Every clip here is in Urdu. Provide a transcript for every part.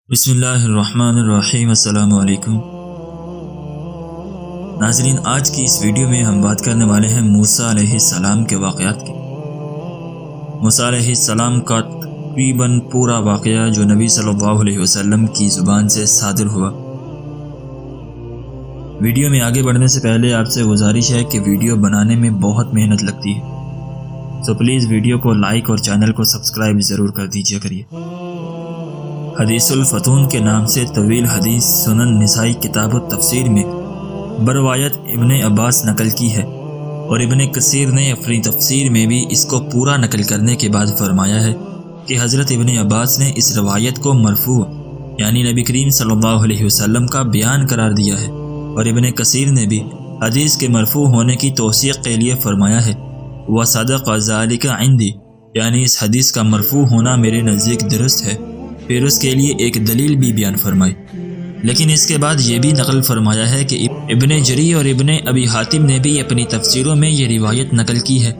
بسم اللہ الرحمن الرحیم۔ السلام علیکم ناظرین، آج کی اس ویڈیو میں ہم بات کرنے والے ہیں موسیٰ علیہ السلام کے واقعات کی۔ موسیٰ علیہ السلام کا تقریباً پورا واقعہ جو نبی صلی اللہ علیہ وسلم کی زبان سے صادر ہوا۔ ویڈیو میں آگے بڑھنے سے پہلے آپ سے گزارش ہے کہ ویڈیو بنانے میں بہت محنت لگتی ہے، تو پلیز ویڈیو کو لائک اور چینل کو سبسکرائب ضرور کر دیجیے کریے۔ حدیث الفتون کے نام سے طویل حدیث سنن نسائی کتاب التفسیر میں بروایت ابن عباس نقل کی ہے، اور ابن کثیر نے اپنی تفسیر میں بھی اس کو پورا نقل کرنے کے بعد فرمایا ہے کہ حضرت ابن عباس نے اس روایت کو مرفوع یعنی نبی کریم صلی اللہ علیہ وسلم کا بیان قرار دیا ہے، اور ابن کثیر نے بھی حدیث کے مرفوع ہونے کی توثیق کے لیے فرمایا ہے وَصَدَقَ ذَلِكَ عِنْدِي، یعنی اس حدیث کا مرفوع ہونا میرے نزدیک درست ہے۔ پھر اس کے لیے ایک دلیل بھی بیان فرمائی، لیکن اس کے بعد یہ بھی نقل فرمایا ہے کہ ابن جری اور ابن ابی حاتم نے بھی اپنی تفسیروں میں یہ روایت نقل کی ہے،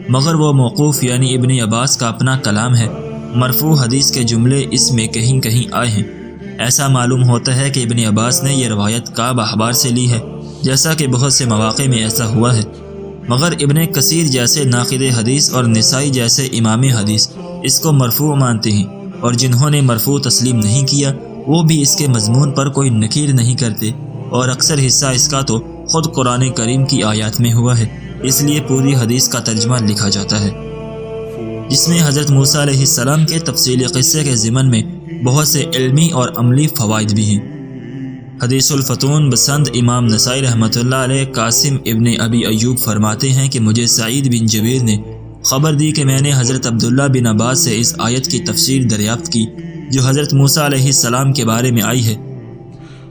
مگر وہ موقوف یعنی ابن عباس کا اپنا کلام ہے۔ مرفوع حدیث کے جملے اس میں کہیں کہیں آئے ہیں۔ ایسا معلوم ہوتا ہے کہ ابن عباس نے یہ روایت کعب احبار سے لی ہے، جیسا کہ بہت سے مواقع میں ایسا ہوا ہے، مگر ابن کثیر جیسے ناقد حدیث اور نسائی جیسے امام حدیث اس کو مرفوع مانتے ہیں، اور جنہوں نے مرفوع تسلیم نہیں کیا وہ بھی اس کے مضمون پر کوئی نکیر نہیں کرتے، اور اکثر حصہ اس کا تو خود قرآن کریم کی آیات میں ہوا ہے، اس لیے پوری حدیث کا ترجمہ لکھا جاتا ہے، جس میں حضرت موسیٰ علیہ السلام کے تفصیلی قصے کے ضمن میں بہت سے علمی اور عملی فوائد بھی ہیں۔ حدیث الفتون بسند امام نسائی رحمۃ اللہ علیہ قاسم ابن ابی ایوب فرماتے ہیں کہ مجھے سعید بن جبیر نے خبر دی کہ میں نے حضرت عبداللہ بن عباس سے اس آیت کی تفسیر دریافت کی جو حضرت موسیٰ علیہ السلام کے بارے میں آئی ہے،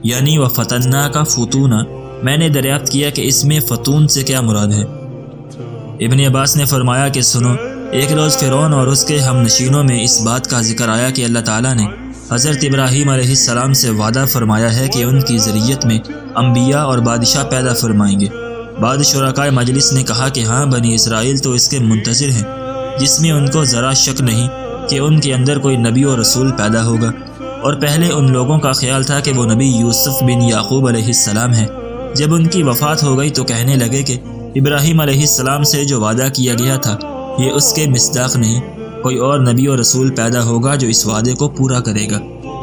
یعنی وَفَتَنَّاكَ فُتُونًا۔ میں نے دریافت کیا کہ اس میں فتون سے کیا مراد ہے۔ ابن عباس نے فرمایا کہ سنو، ایک روز فرعون اور اس کے ہم نشینوں میں اس بات کا ذکر آیا کہ اللہ تعالیٰ نے حضرت ابراہیم علیہ السلام سے وعدہ فرمایا ہے کہ ان کی ذریت میں انبیاء اور بادشاہ پیدا فرمائیں گے۔ بعد شرکائے مجلس نے کہا کہ ہاں، بنی اسرائیل تو اس کے منتظر ہیں، جس میں ان کو ذرا شک نہیں کہ ان کے اندر کوئی نبی اور رسول پیدا ہوگا، اور پہلے ان لوگوں کا خیال تھا کہ وہ نبی یوسف بن یعقوب علیہ السلام ہیں۔ جب ان کی وفات ہو گئی تو کہنے لگے کہ ابراہیم علیہ السلام سے جو وعدہ کیا گیا تھا یہ اس کے مصداق نہیں، کوئی اور نبی اور رسول پیدا ہوگا جو اس وعدے کو پورا کرے گا۔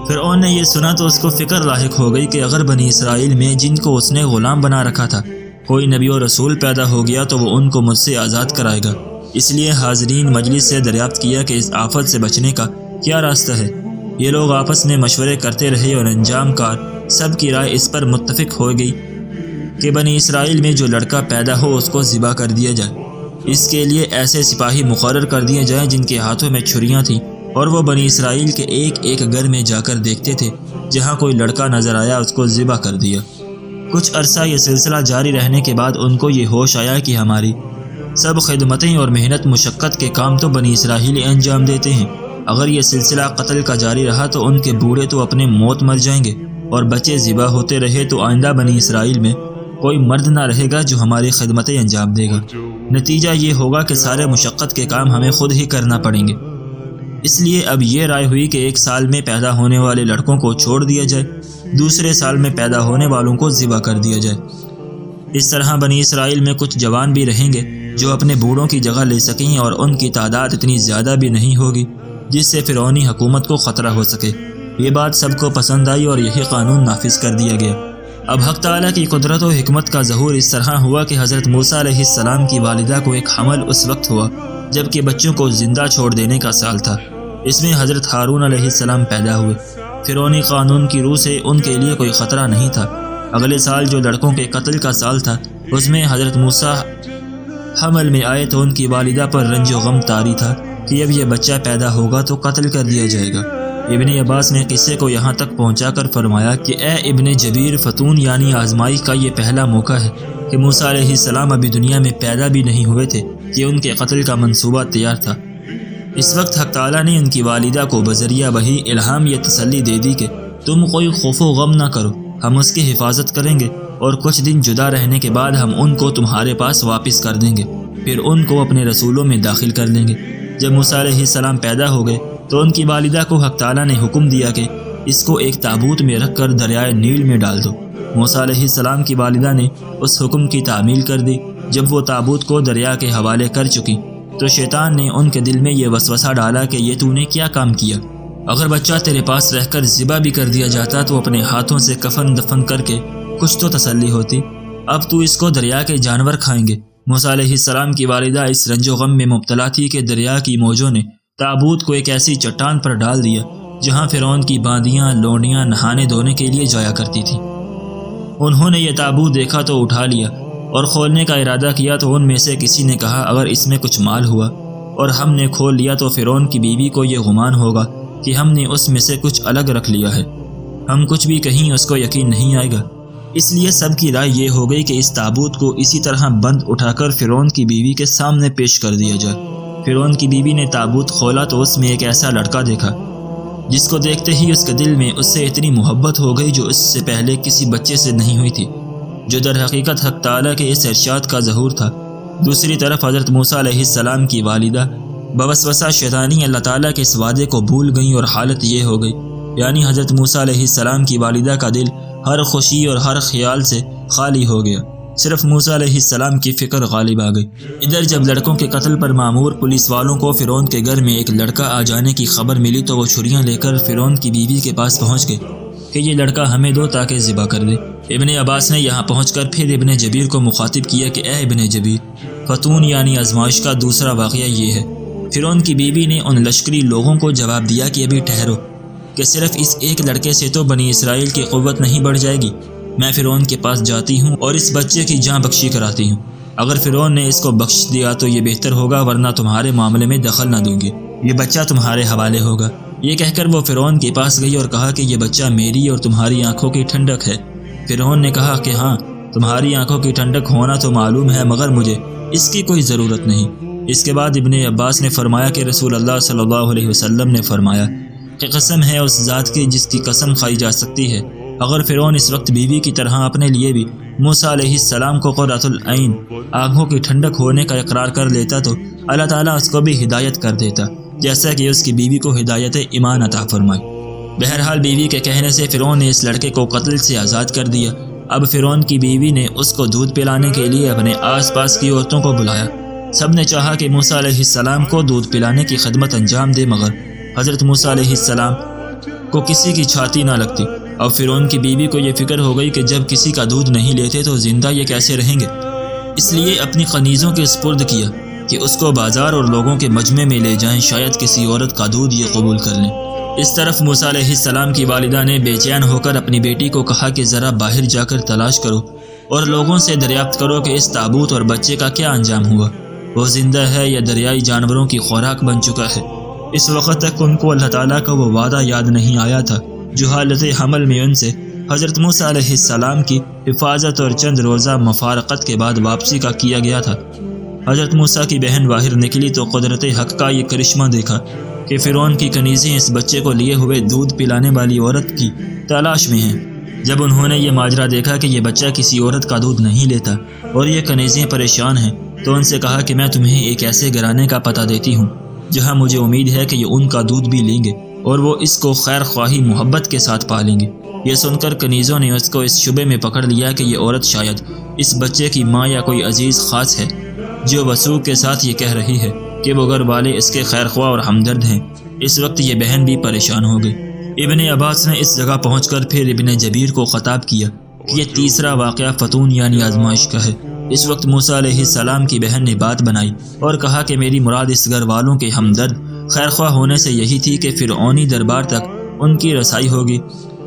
فرعون نے یہ سنا تو اس کو فکر لاحق ہو گئی کہ اگر بنی اسرائیل میں جن کو اس نے غلام بنا رکھا تھا کوئی نبی اور رسول پیدا ہو گیا تو وہ ان کو مجھ سے آزاد کرائے گا۔ اس لیے حاضرین مجلس سے دریافت کیا کہ اس آفت سے بچنے کا کیا راستہ ہے۔ یہ لوگ آپس میں مشورے کرتے رہے اور انجام کار سب کی رائے اس پر متفق ہو گئی کہ بنی اسرائیل میں جو لڑکا پیدا ہو اس کو ذبح کر دیا جائے۔ اس کے لیے ایسے سپاہی مقرر کر دیے جائیں جن کے ہاتھوں میں چھریاں تھیں، اور وہ بنی اسرائیل کے ایک ایک گھر میں جا کر دیکھتے تھے، جہاں کوئی لڑکا نظر آیا اس کو ذبح کر دیا۔ کچھ عرصہ یہ سلسلہ جاری رہنے کے بعد ان کو یہ ہوش آیا کہ ہماری سب خدمتیں اور محنت مشقت کے کام تو بنی اسرائیل انجام دیتے ہیں، اگر یہ سلسلہ قتل کا جاری رہا تو ان کے بوڑھے تو اپنے موت مر جائیں گے، اور بچے ذبح ہوتے رہے تو آئندہ بنی اسرائیل میں کوئی مرد نہ رہے گا جو ہماری خدمتیں انجام دے گا۔ نتیجہ یہ ہوگا کہ سارے مشقت کے کام ہمیں خود ہی کرنا پڑیں گے۔ اس لیے اب یہ رائے ہوئی کہ ایک سال میں پیدا ہونے والے لڑکوں کو چھوڑ دیا جائے، دوسرے سال میں پیدا ہونے والوں کو ذبح کر دیا جائے۔ اس طرح بنی اسرائیل میں کچھ جوان بھی رہیں گے جو اپنے بوڑھوں کی جگہ لے سکیں، اور ان کی تعداد اتنی زیادہ بھی نہیں ہوگی جس سے فرعونی حکومت کو خطرہ ہو سکے۔ یہ بات سب کو پسند آئی اور یہی قانون نافذ کر دیا گیا۔ اب حق تعالیٰ کی قدرت و حکمت کا ظہور اس طرح ہوا کہ حضرت موسیٰ علیہ السلام کی والدہ کو ایک حمل اس وقت ہوا جب کہ بچوں کو زندہ چھوڑ دینے کا سال تھا۔ اس میں حضرت ہارون علیہ السلام پیدا ہوئے۔ فرعونی قانون کی روح سے ان کے لیے کوئی خطرہ نہیں تھا۔ اگلے سال جو لڑکوں کے قتل کا سال تھا اس میں حضرت موسیٰ حمل میں آئے تو ان کی والدہ پر رنج و غم طاری تھا کہ اب یہ بچہ پیدا ہوگا تو قتل کر دیا جائے گا۔ ابن عباس نے قصے کو یہاں تک پہنچا کر فرمایا کہ اے ابن جبیر، فتون یعنی آزمائی کا یہ پہلا موقع ہے کہ موسیٰ علیہ السلام ابھی دنیا میں پیدا بھی نہیں ہوئے تھے کہ ان کے قتل کا منصوبہ تیار تھا۔ اس وقت حق تعالیٰ نے ان کی والدہ کو بذریعہ وحی الہام یہ تسلی دے دی کہ تم کوئی خوف و غم نہ کرو، ہم اس کی حفاظت کریں گے، اور کچھ دن جدا رہنے کے بعد ہم ان کو تمہارے پاس واپس کر دیں گے، پھر ان کو اپنے رسولوں میں داخل کر لیں گے۔ جب موسیٰ علیہ السلام پیدا ہو گئے تو ان کی والدہ کو حق تعالیٰ نے حکم دیا کہ اس کو ایک تابوت میں رکھ کر دریائے نیل میں ڈال دو۔ موسیٰ علیہ السلام کی والدہ نے اس حکم کی تعمیل کر دی۔ جب وہ تابوت کو دریا کے حوالے کر چکی تو شیطان نے ان کے دل میں یہ وسوسہ ڈالا کہ یہ تو نے کیا کام کیا؟ اگر بچہ تیرے پاس رہ کر ذبح بھی کر دیا جاتا تو اپنے ہاتھوں سے کفن دفن کر کے کچھ تو تسلی ہوتی، اب تو اس کو دریا کے جانور کھائیں گے۔ موسیٰ علیہ السلام کی والدہ اس رنج و غم میں مبتلا تھی کہ دریا کی موجوں نے تابوت کو ایک ایسی چٹان پر ڈال دیا جہاں فرعون کی باندیاں لونڈیاں نہانے دھونے کے لیے جایا کرتی تھیں۔ انہوں نے یہ تابوت دیکھا تو اٹھا لیا اور کھولنے کا ارادہ کیا تو ان میں سے کسی نے کہا اگر اس میں کچھ مال ہوا اور ہم نے کھول لیا تو فرعون کی بیوی کو یہ گمان ہوگا کہ ہم نے اس میں سے کچھ الگ رکھ لیا ہے، ہم کچھ بھی کہیں اس کو یقین نہیں آئے گا۔ اس لیے سب کی رائے یہ ہو گئی کہ اس تابوت کو اسی طرح بند اٹھا کر فرعون کی بیوی کے سامنے پیش کر دیا جائے۔ فرعون کی بیوی نے تابوت کھولا تو اس میں ایک ایسا لڑکا دیکھا جس کو دیکھتے ہی اس کے دل میں اس سے اتنی محبت ہو گئی جو اس سے پہلے کسی بچے سے نہیں ہوئی تھی، جو در حقیقت حق تعالیٰ کے اس ارشاد کا ظہور تھا۔ دوسری طرف حضرت موسیٰ علیہ السلام کی والدہ بوسوسہ شیطانی اللہ تعالیٰ کے اس وعدے کو بھول گئیں اور حالت یہ ہو گئی، یعنی حضرت موسیٰ علیہ السلام کی والدہ کا دل ہر خوشی اور ہر خیال سے خالی ہو گیا، صرف موسیٰ علیہ السلام کی فکر غالب آ گئی۔ ادھر جب لڑکوں کے قتل پر مامور پولیس والوں کو فرعون کے گھر میں ایک لڑکا آ جانے کی خبر ملی تو وہ چھریاں لے کر فرعون کی بیوی کے پاس پہنچ گئے کہ یہ لڑکا ہمیں دو تاکہ ذبح کر دے۔ ابن عباس نے یہاں پہنچ کر پھر ابن جبیر کو مخاطب کیا کہ اے ابن جبیر، فتون یعنی آزمائش کا دوسرا واقعہ یہ ہے۔ فرعون کی بیوی نے ان لشکری لوگوں کو جواب دیا کہ ابھی ٹھہرو، کہ صرف اس ایک لڑکے سے تو بنی اسرائیل کی قوت نہیں بڑھ جائے گی، میں فرعون کے پاس جاتی ہوں اور اس بچے کی جاں بخشی کراتی ہوں، اگر فرعون نے اس کو بخش دیا تو یہ بہتر ہوگا ورنہ تمہارے معاملے میں دخل نہ دوں گی، یہ بچہ تمہارے حوالے ہوگا۔ یہ کہہ کر وہ فرعون کے پاس گئی اور کہا کہ یہ بچہ میری اور تمہاری آنکھوں کی ٹھنڈک ہے۔ فرعون نے کہا کہ ہاں، تمہاری آنکھوں کی ٹھنڈک ہونا تو معلوم ہے مگر مجھے اس کی کوئی ضرورت نہیں۔ اس کے بعد ابن عباس نے فرمایا کہ رسول اللہ صلی اللہ علیہ وسلم نے فرمایا کہ قسم ہے اس ذات کی جس کی قسم کھائی جا سکتی ہے، اگر فرعون اس وقت بیوی کی طرح اپنے لیے بھی موسیٰ علیہ السلام کو قرۃ العین آنکھوں کی ٹھنڈک ہونے کا اقرار کر لیتا تو اللہ تعالیٰ اس کو بھی ہدایت کر دیتا، جیسا کہ اس کی بیوی کو ہدایت ایمان عطا فرمائی۔ بہرحال بیوی کے کہنے سے فرعون نے اس لڑکے کو قتل سے آزاد کر دیا۔ اب فرعون کی بیوی نے اس کو دودھ پلانے کے لیے اپنے آس پاس کی عورتوں کو بلایا۔ سب نے چاہا کہ موسیٰ علیہ السلام کو دودھ پلانے کی خدمت انجام دے، مگر حضرت موسیٰ علیہ السلام کو کسی کی چھاتی نہ لگتی۔ اب فرعون کی بیوی کو یہ فکر ہو گئی کہ جب کسی کا دودھ نہیں لیتے تو زندہ یہ کیسے رہیں گے، اس لیے اپنی قنیزوں کے سپرد کیا کہ اس کو بازار اور لوگوں کے مجمع میں لے جائیں، شاید کسی عورت کا دودھ یہ قبول کر لیں۔ اس طرف موسیٰ علیہ السلام کی والدہ نے بے چین ہو کر اپنی بیٹی کو کہا کہ ذرا باہر جا کر تلاش کرو اور لوگوں سے دریافت کرو کہ اس تابوت اور بچے کا کیا انجام ہوا، وہ زندہ ہے یا دریائی جانوروں کی خوراک بن چکا ہے۔ اس وقت تک ان کو اللہ تعالیٰ کا وہ وعدہ یاد نہیں آیا تھا جو حالت حمل میں ان سے حضرت موسیٰ علیہ السلام کی حفاظت اور چند روزہ مفارقت کے بعد واپسی کا کیا گیا تھا۔ حضرت موسیٰ کی بہن باہر نکلی تو قدرت حق کا یہ کرشمہ دیکھا کہ فرعون کی کنیزیں اس بچے کو لیے ہوئے دودھ پلانے والی عورت کی تلاش میں ہیں۔ جب انہوں نے یہ ماجرا دیکھا کہ یہ بچہ کسی عورت کا دودھ نہیں لیتا اور یہ کنیزیں پریشان ہیں تو ان سے کہا کہ میں تمہیں ایک ایسے گھرانے کا پتہ دیتی ہوں جہاں مجھے امید ہے کہ یہ ان کا دودھ بھی لیں گے اور وہ اس کو خیر خواہی محبت کے ساتھ پالیں گے۔ یہ سن کر کنیزوں نے اس کو اس شبے میں پکڑ لیا کہ یہ عورت شاید اس بچے کی ماں یا کوئی عزیز خاص ہے جو وثوق کے ساتھ یہ کہہ رہی ہے کہ وہ گھر والے اس کے خیر خواہ اور ہمدرد ہیں۔ اس وقت یہ بہن بھی پریشان ہو گئی۔ ابن عباس نے اس جگہ پہنچ کر پھر ابن جبیر کو خطاب کیا کہ یہ تیسرا واقعہ فتون یعنی آزمائش کا ہے۔ اس وقت موسیٰ علیہ السلام کی بہن نے بات بنائی اور کہا کہ میری مراد اس گھر والوں کے ہمدرد خیر خواہ ہونے سے یہی تھی کہ فرعونی دربار تک ان کی رسائی ہوگی،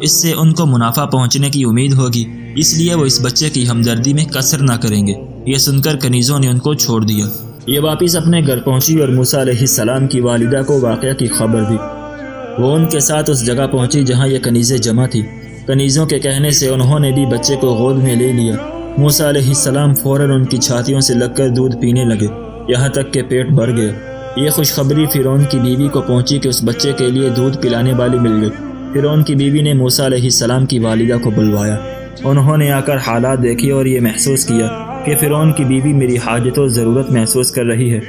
اس سے ان کو منافع پہنچنے کی امید ہوگی، اس لیے وہ اس بچے کی ہمدردی میں کسر نہ کریں گے۔ یہ سن کر کنیزوں نے ان کو چھوڑ دیا۔ یہ واپس اپنے گھر پہنچی اور موسیٰ علیہ السلام کی والدہ کو واقعہ کی خبر دی۔ وہ ان کے ساتھ اس جگہ پہنچی جہاں یہ کنیزیں جمع تھی۔ کنیزوں کے کہنے سے انہوں نے بھی بچے کو گود میں لے لیا۔ موسیٰ علیہ السلام فوراً ان کی چھاتیوں سے لگ کر دودھ پینے لگے، یہاں تک کہ پیٹ بھر گیا۔ یہ خوشخبری فرعون کی بیوی کو پہنچی کہ اس بچے کے لیے دودھ پلانے والی مل گئی۔ فرعون کی بیوی نے موسیٰ علیہ السلام کی والدہ کو بلوایا۔ انہوں نے آ کر حالات دیکھے اور یہ محسوس کیا کہ فرعون کی بیوی میری حاجت و ضرورت محسوس کر رہی ہے،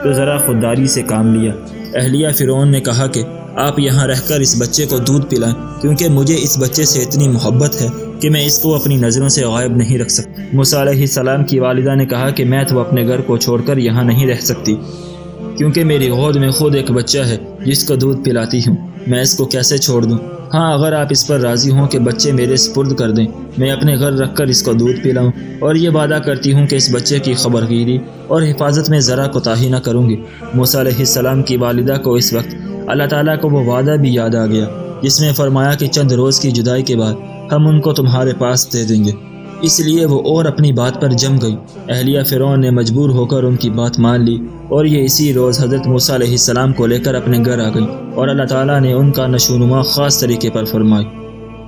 تو ذرا خودداری سے کام لیا۔ اہلیہ فرعون نے کہا کہ آپ یہاں رہ کر اس بچے کو دودھ پلائیں، کیونکہ مجھے اس بچے سے اتنی محبت ہے کہ میں اس کو اپنی نظروں سے غائب نہیں رکھ سکتا۔ موسیٰ علیہ السلام کی والدہ نے کہا کہ میں تو اپنے گھر کو چھوڑ کر یہاں نہیں رہ سکتی، کیونکہ میری گود میں خود ایک بچہ ہے جس کو دودھ پلاتی ہوں، میں اس کو کیسے چھوڑ دوں؟ ہاں، اگر آپ اس پر راضی ہوں کہ بچے میرے سپرد کر دیں، میں اپنے گھر رکھ کر اس کو دودھ پلاؤں، اور یہ وعدہ کرتی ہوں کہ اس بچے کی خبرگیری اور حفاظت میں ذرا کوتاہی نہ کروں گی۔ موسیٰ علیہ السلام کی والدہ کو اس وقت اللہ تعالیٰ کو وہ وعدہ بھی یاد آ گیا جس میں فرمایا کہ چند روز کی جدائی کے بعد ہم ان کو تمہارے پاس دے دیں گے، اس لیے وہ اور اپنی بات پر جم گئی۔ اہلیہ فرعون نے مجبور ہو کر ان کی بات مان لی، اور یہ اسی روز حضرت موسیٰ علیہ السلام کو لے کر اپنے گھر آ گئی، اور اللہ تعالیٰ نے ان کا نشوونما خاص طریقے پر فرمائی۔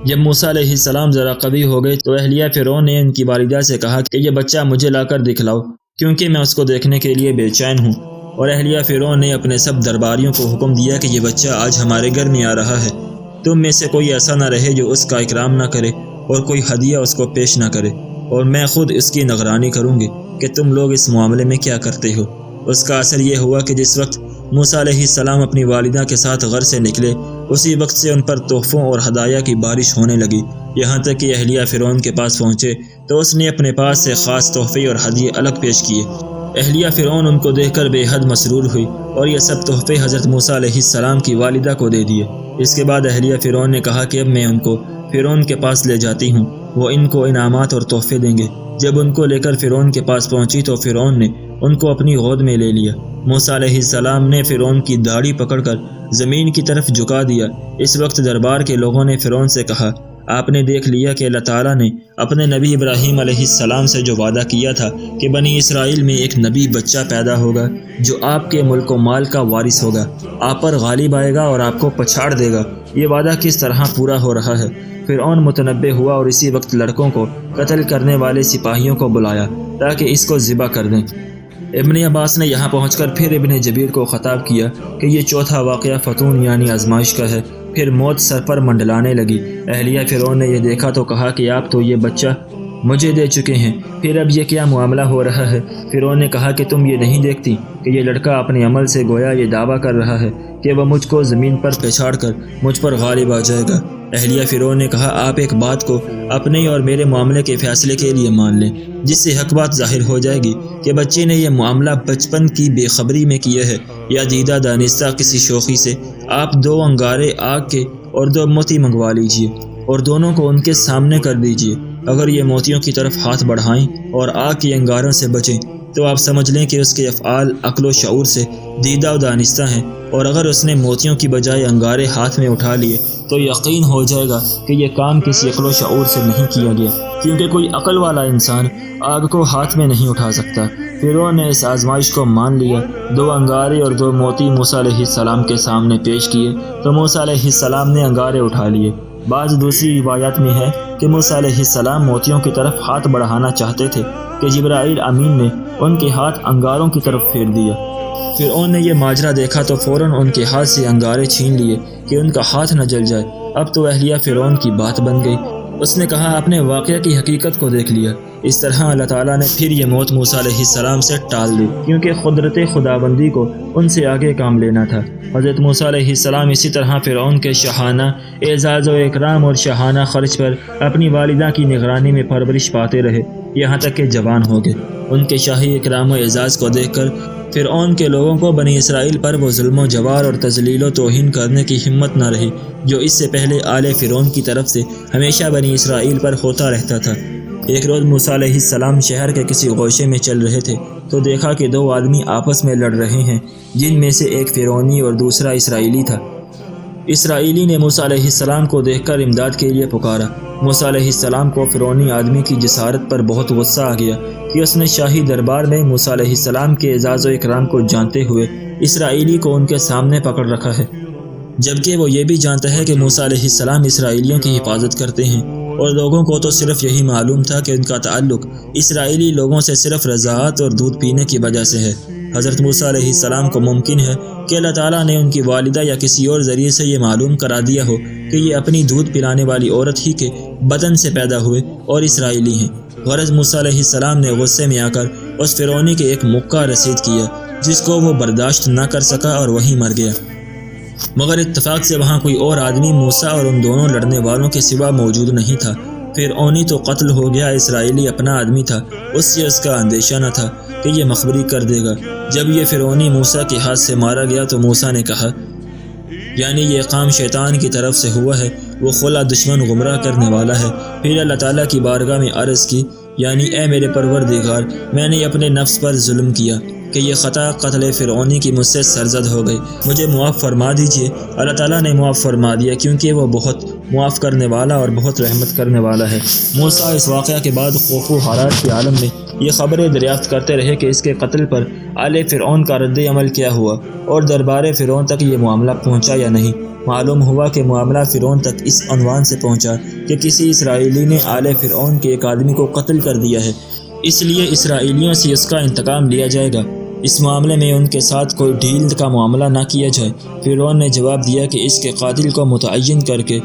جب موسیٰ علیہ السلام ذرا قوی ہو گئے تو اہلیہ فرعون نے ان کی والدہ سے کہا کہ یہ بچہ مجھے لا کر دکھلاؤ، کیونکہ میں اس کو دیکھنے کے لیے بے چین ہوں۔ اور اہلیہ فرعون نے اپنے سب درباریوں کو حکم دیا کہ یہ بچہ آج ہمارے گھر میں آ رہا ہے، تم میں سے کوئی ایسا نہ رہے جو اس کا اکرام نہ کرے اور کوئی ہدیہ اس کو پیش نہ کرے، اور میں خود اس کی نگرانی کروں گی کہ تم لوگ اس معاملے میں کیا کرتے ہو۔ اس کا اثر یہ ہوا کہ جس وقت موسیٰ علیہ السلام اپنی والدہ کے ساتھ گھر سے نکلے، اسی وقت سے ان پر تحفوں اور ہدایہ کی بارش ہونے لگی، یہاں تک کہ اہلیہ فرعون کے پاس پہنچے تو اس نے اپنے پاس سے خاص تحفے اور ہدیے الگ پیش کیے۔ اہلیہ فرعون ان کو دیکھ کر بے حد مسرور ہوئی، اور یہ سب تحفے حضرت موسیٰ علیہ السلام کی والدہ کو دے دیے۔ اس کے بعد اہلیہ فرعون نے کہا کہ اب میں ان کو فرعون کے پاس لے جاتی ہوں، وہ ان کو انعامات اور تحفے دیں گے۔ جب ان کو لے کر فرعون کے پاس پہنچی تو فرعون نے ان کو اپنی گود میں لے لیا۔ موسیٰ علیہ السلام نے فرعون کی داڑھی پکڑ کر زمین کی طرف جھکا دیا۔ اس وقت دربار کے لوگوں نے فرعون سے کہا، آپ نے دیکھ لیا کہ اللہ تعالیٰ نے اپنے نبی ابراہیم علیہ السلام سے جو وعدہ کیا تھا کہ بنی اسرائیل میں ایک نبی بچہ پیدا ہوگا جو آپ کے ملک و مال کا وارث ہوگا، آپ پر غالب آئے گا اور آپ کو پچھاڑ دے گا، یہ وعدہ کس طرح پورا ہو رہا ہے؟ فرعون متنبہ ہوا اور اسی وقت لڑکوں کو قتل کرنے والے سپاہیوں کو بلایا تاکہ اس کو ذبح کر دیں۔ ابن عباس نے یہاں پہنچ کر پھر ابن جبیر کو خطاب کیا کہ یہ چوتھا واقعہ فتون یعنی آزمائش کا ہے۔ پھر موت سر پر منڈلانے لگی۔ اہلیہ فرعون نے یہ دیکھا تو کہا کہ آپ تو یہ بچہ مجھے دے چکے ہیں، پھر اب یہ کیا معاملہ ہو رہا ہے؟ فرعون نے کہا کہ تم یہ نہیں دیکھتی کہ یہ لڑکا اپنے عمل سے گویا یہ دعویٰ کر رہا ہے کہ وہ مجھ کو زمین پر پچھاڑ کر مجھ پر غالب آ جائے گا۔ اہلیہ فرعون نے کہا، آپ ایک بات کو اپنے اور میرے معاملے کے فیصلے کے لیے مان لیں، جس سے حق بات ظاہر ہو جائے گی کہ بچے نے یہ معاملہ بچپن کی بے خبری میں کیا ہے یا دیدہ دانستہ کسی شوخی سے۔ آپ 2 انگارے آگ کے اور 2 موتی منگوا لیجئے اور دونوں کو ان کے سامنے کر دیجئے۔ اگر یہ موتیوں کی طرف ہاتھ بڑھائیں اور آگ کے انگاروں سے بچیں تو آپ سمجھ لیں کہ اس کے افعال عقل و شعور سے دیدہ و دانستہ ہیں، اور اگر اس نے موتیوں کی بجائے انگارے ہاتھ میں اٹھا لیے تو یقین ہو جائے گا کہ یہ کام کسی عقل و شعور سے نہیں کیا گیا، کیونکہ کوئی عقل والا انسان آگ کو ہاتھ میں نہیں اٹھا سکتا۔ فرعون نے اس آزمائش کو مان لیا۔ 2 انگارے اور 2 موتی موسیٰ علیہ السلام کے سامنے پیش کیے تو موسیٰ علیہ السلام نے انگارے اٹھا لیے۔ بعض دوسری روایات میں ہے کہ موسیٰ علیہ السلام موتیوں کی طرف ہاتھ بڑھانا چاہتے تھے کہ جبرائیل امین نے ان کے ہاتھ انگاروں کی طرف پھیر دیا۔ فرعون نے یہ ماجرا دیکھا تو فوراً ان کے ہاتھ سے انگارے چھین لیے کہ ان کا ہاتھ نہ جل جائے۔ اب تو اہلیہ فرعون کی بات بن گئی۔ اس نے کہا، آپ نے واقعہ کی حقیقت کو دیکھ لیا۔ اس طرح اللہ تعالیٰ نے پھر یہ موت موسیٰ علیہ السلام سے ٹال دی، کیونکہ قدرت خداوندی کو ان سے آگے کام لینا تھا۔ حضرت موسیٰ علیہ السلام اسی طرح فرعون کے شاہانہ اعزاز و اکرام اور شاہانہ خرچ پر اپنی والدہ کی نگرانی میں پرورش پاتے رہے، یہاں تک کہ جوان ہو گئے۔ ان کے شاہی اکرام و اعزاز کو دیکھ کر فرعون کے لوگوں کو بنی اسرائیل پر وہ ظلم و جوار اور تذلیل و توہین کرنے کی ہمت نہ رہی جو اس سے پہلے آل فرعون کی طرف سے ہمیشہ بنی اسرائیل پر ہوتا رہتا تھا۔ ایک روز موسیٰ علیہ السلام شہر کے کسی گوشے میں چل رہے تھے تو دیکھا کہ 2 آدمی آپس میں لڑ رہے ہیں، جن میں سے ایک فرعونی اور دوسرا اسرائیلی تھا۔ اسرائیلی نے موسیٰ علیہ السلام کو دیکھ کر امداد کے لیے پکارا۔ موسیٰ علیہ السلام کو فرعونی آدمی کی جسارت پر بہت غصہ آ گیا کہ اس نے شاہی دربار میں موسیٰ علیہ السلام کے اعزاز و اکرام کو جانتے ہوئے اسرائیلی کو ان کے سامنے پکڑ رکھا ہے، جبکہ وہ یہ بھی جانتا ہے کہ موسیٰ علیہ السلام اسرائیلیوں کی حفاظت کرتے ہیں، اور لوگوں کو تو صرف یہی معلوم تھا کہ ان کا تعلق اسرائیلی لوگوں سے صرف رضاعت اور دودھ پینے کی وجہ سے ہے۔ حضرت موسیٰ علیہ السلام کو ممکن ہے کہ اللہ تعالیٰ نے ان کی والدہ یا کسی اور ذریعے سے یہ معلوم کرا دیا ہو کہ یہ اپنی دودھ پلانے والی عورت ہی کے بدن سے پیدا ہوئے اور اسرائیلی ہیں۔ غرض موسیٰ علیہ السلام نے غصے میں آ کر اس فرعونی کے ایک مکہ رسید کیا، جس کو وہ برداشت نہ کر سکا اور وہیں مر گیا۔ مگر اتفاق سے وہاں کوئی اور آدمی موسیٰ اور ان دونوں لڑنے والوں کے سوا موجود نہیں تھا۔ فرعونی تو قتل ہو گیا، اسرائیلی اپنا آدمی تھا، اس سے اس کا اندیشہ نہ تھا کہ یہ مخبری کر دے گا۔ جب یہ فرعونی موسیٰ کے ہاتھ سے مارا گیا تو موسیٰ نے کہا، یعنی یہ کام شیطان کی طرف سے ہوا ہے، وہ خلا دشمن گمراہ کرنے والا ہے۔ پھر اللہ تعالیٰ کی بارگاہ میں عرض کی، یعنی اے میرے پروردگار، میں نے اپنے نفس پر ظلم کیا کہ یہ خطا قتل فرعونی کی مجھ سے سرزد ہو گئی، مجھے معاف فرما دیجئے۔ اللہ تعالیٰ نے معاف فرما دیا، کیونکہ وہ بہت معاف کرنے والا اور بہت رحمت کرنے والا ہے۔ موسیٰ اس واقعہ کے بعد خوف و حراس کے عالم میں یہ خبریں دریافت کرتے رہے کہ اس کے قتل پر آل فرعون کا رد عمل کیا ہوا اور دربار فرعون تک یہ معاملہ پہنچا یا نہیں۔ معلوم ہوا کہ معاملہ فرعون تک اس عنوان سے پہنچا کہ کسی اسرائیلی نے آل فرعون کے ایک آدمی کو قتل کر دیا ہے، اس لیے اسرائیلیوں سے اس کا انتقام لیا جائے گا۔ اس معاملے میں ان کے ساتھ کوئی ڈھیل کا معاملہ نہ کیا جائے۔ فرعون نے جواب دیا کہ اس کے قاتل کو متعین کر کے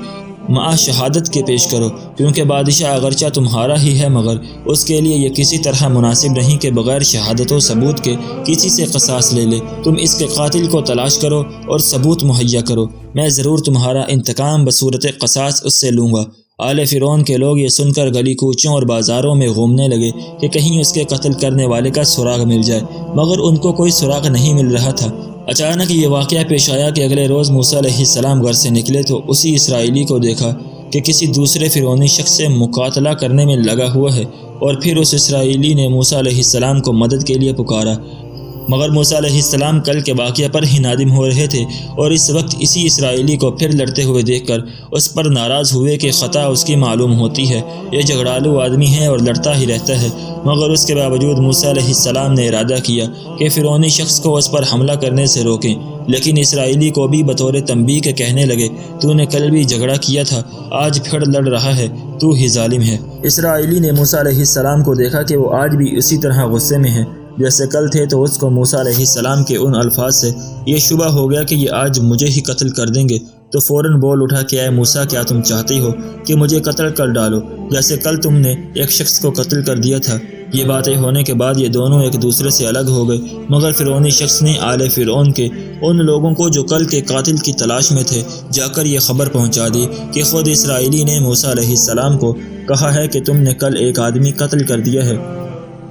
مع شہادت کے پیش کرو، کیونکہ بادشاہ اگرچہ تمہارا ہی ہے مگر اس کے لیے یہ کسی طرح مناسب نہیں کہ بغیر شہادت و ثبوت کے کسی سے قصاص لے لے۔ تم اس کے قاتل کو تلاش کرو اور ثبوت مہیا کرو، میں ضرور تمہارا انتقام بصورت قصاص اس سے لوں گا۔ آل فرعون کے لوگ یہ سن کر گلی کوچوں اور بازاروں میں گھومنے لگے کہ کہیں اس کے قتل کرنے والے کا سراغ مل جائے، مگر ان کو کوئی سراغ نہیں مل رہا تھا۔ اچانک یہ واقعہ پیش آیا کہ اگلے روز موسیٰ علیہ السلام گھر سے نکلے تو اسی اسرائیلی کو دیکھا کہ کسی دوسرے فرعونی شخص سے مقاتلہ کرنے میں لگا ہوا ہے، اور پھر اس اسرائیلی نے موسیٰ علیہ السلام کو مدد کے لیے پکارا، مگر موسیٰ علیہ السلام کل کے واقعہ پر ہی نادم ہو رہے تھے اور اس وقت اسی اسرائیلی کو پھر لڑتے ہوئے دیکھ کر اس پر ناراض ہوئے کہ خطا اس کی معلوم ہوتی ہے، یہ جھگڑالو آدمی ہے اور لڑتا ہی رہتا ہے۔ مگر اس کے باوجود موسیٰ علیہ السلام نے ارادہ کیا کہ فرعونی شخص کو اس پر حملہ کرنے سے روکیں، لیکن اسرائیلی کو بھی بطور تنبیہ کے کہنے لگے، تو نے کل بھی جھگڑا کیا تھا، آج پھر لڑ رہا ہے، تو ہی ظالم ہے۔ اسرائیلی نے موسیٰ علیہ السلام کو دیکھا کہ وہ آج بھی اسی طرح غصے میں ہے جیسے کل تھے، تو اس کو موسیٰ علیہ السلام کے ان الفاظ سے یہ شبہ ہو گیا کہ یہ آج مجھے ہی قتل کر دیں گے، تو فوراً بول اٹھا کہ اے موسیٰ، کیا تم چاہتے ہو کہ مجھے قتل کر ڈالو جیسے کل تم نے ایک شخص کو قتل کر دیا تھا؟ یہ باتیں ہونے کے بعد یہ دونوں ایک دوسرے سے الگ ہو گئے، مگر فرعونی شخص نے آل فرعون کے ان لوگوں کو جو کل کے قاتل کی تلاش میں تھے جا کر یہ خبر پہنچا دی کہ خود اسرائیلی نے موسیٰ علیہ السلام کو کہا ہے کہ تم نے کل ایک آدمی قتل کر دیا ہے۔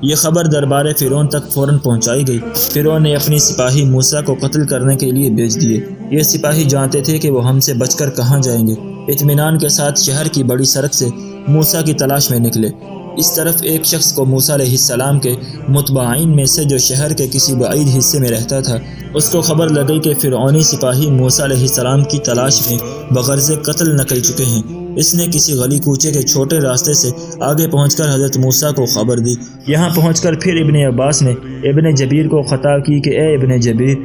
یہ خبر دربار فرعون تک فوراً پہنچائی گئی۔ فرعون نے اپنی سپاہی موسیٰ کو قتل کرنے کے لیے بھیج دیے۔ یہ سپاہی جانتے تھے کہ وہ ہم سے بچ کر کہاں جائیں گے۔ اطمینان کے ساتھ شہر کی بڑی سڑک سے موسیٰ کی تلاش میں نکلے۔ اس طرف ایک شخص کو موسیٰ علیہ السلام کے متبعین میں سے جو شہر کے کسی بعید حصے میں رہتا تھا، اس کو خبر لگی کہ فرعونی سپاہی موسیٰ علیہ السلام کی تلاش میں بغرض قتل نکل چکے ہیں۔ اس نے کسی گلی کوچے کے چھوٹے راستے سے آگے پہنچ کر حضرت موسیٰ کو خبر دی۔ یہاں پہنچ کر پھر ابن عباس نے ابن جبیر کو خطاب کی کہ اے ابن جبیر،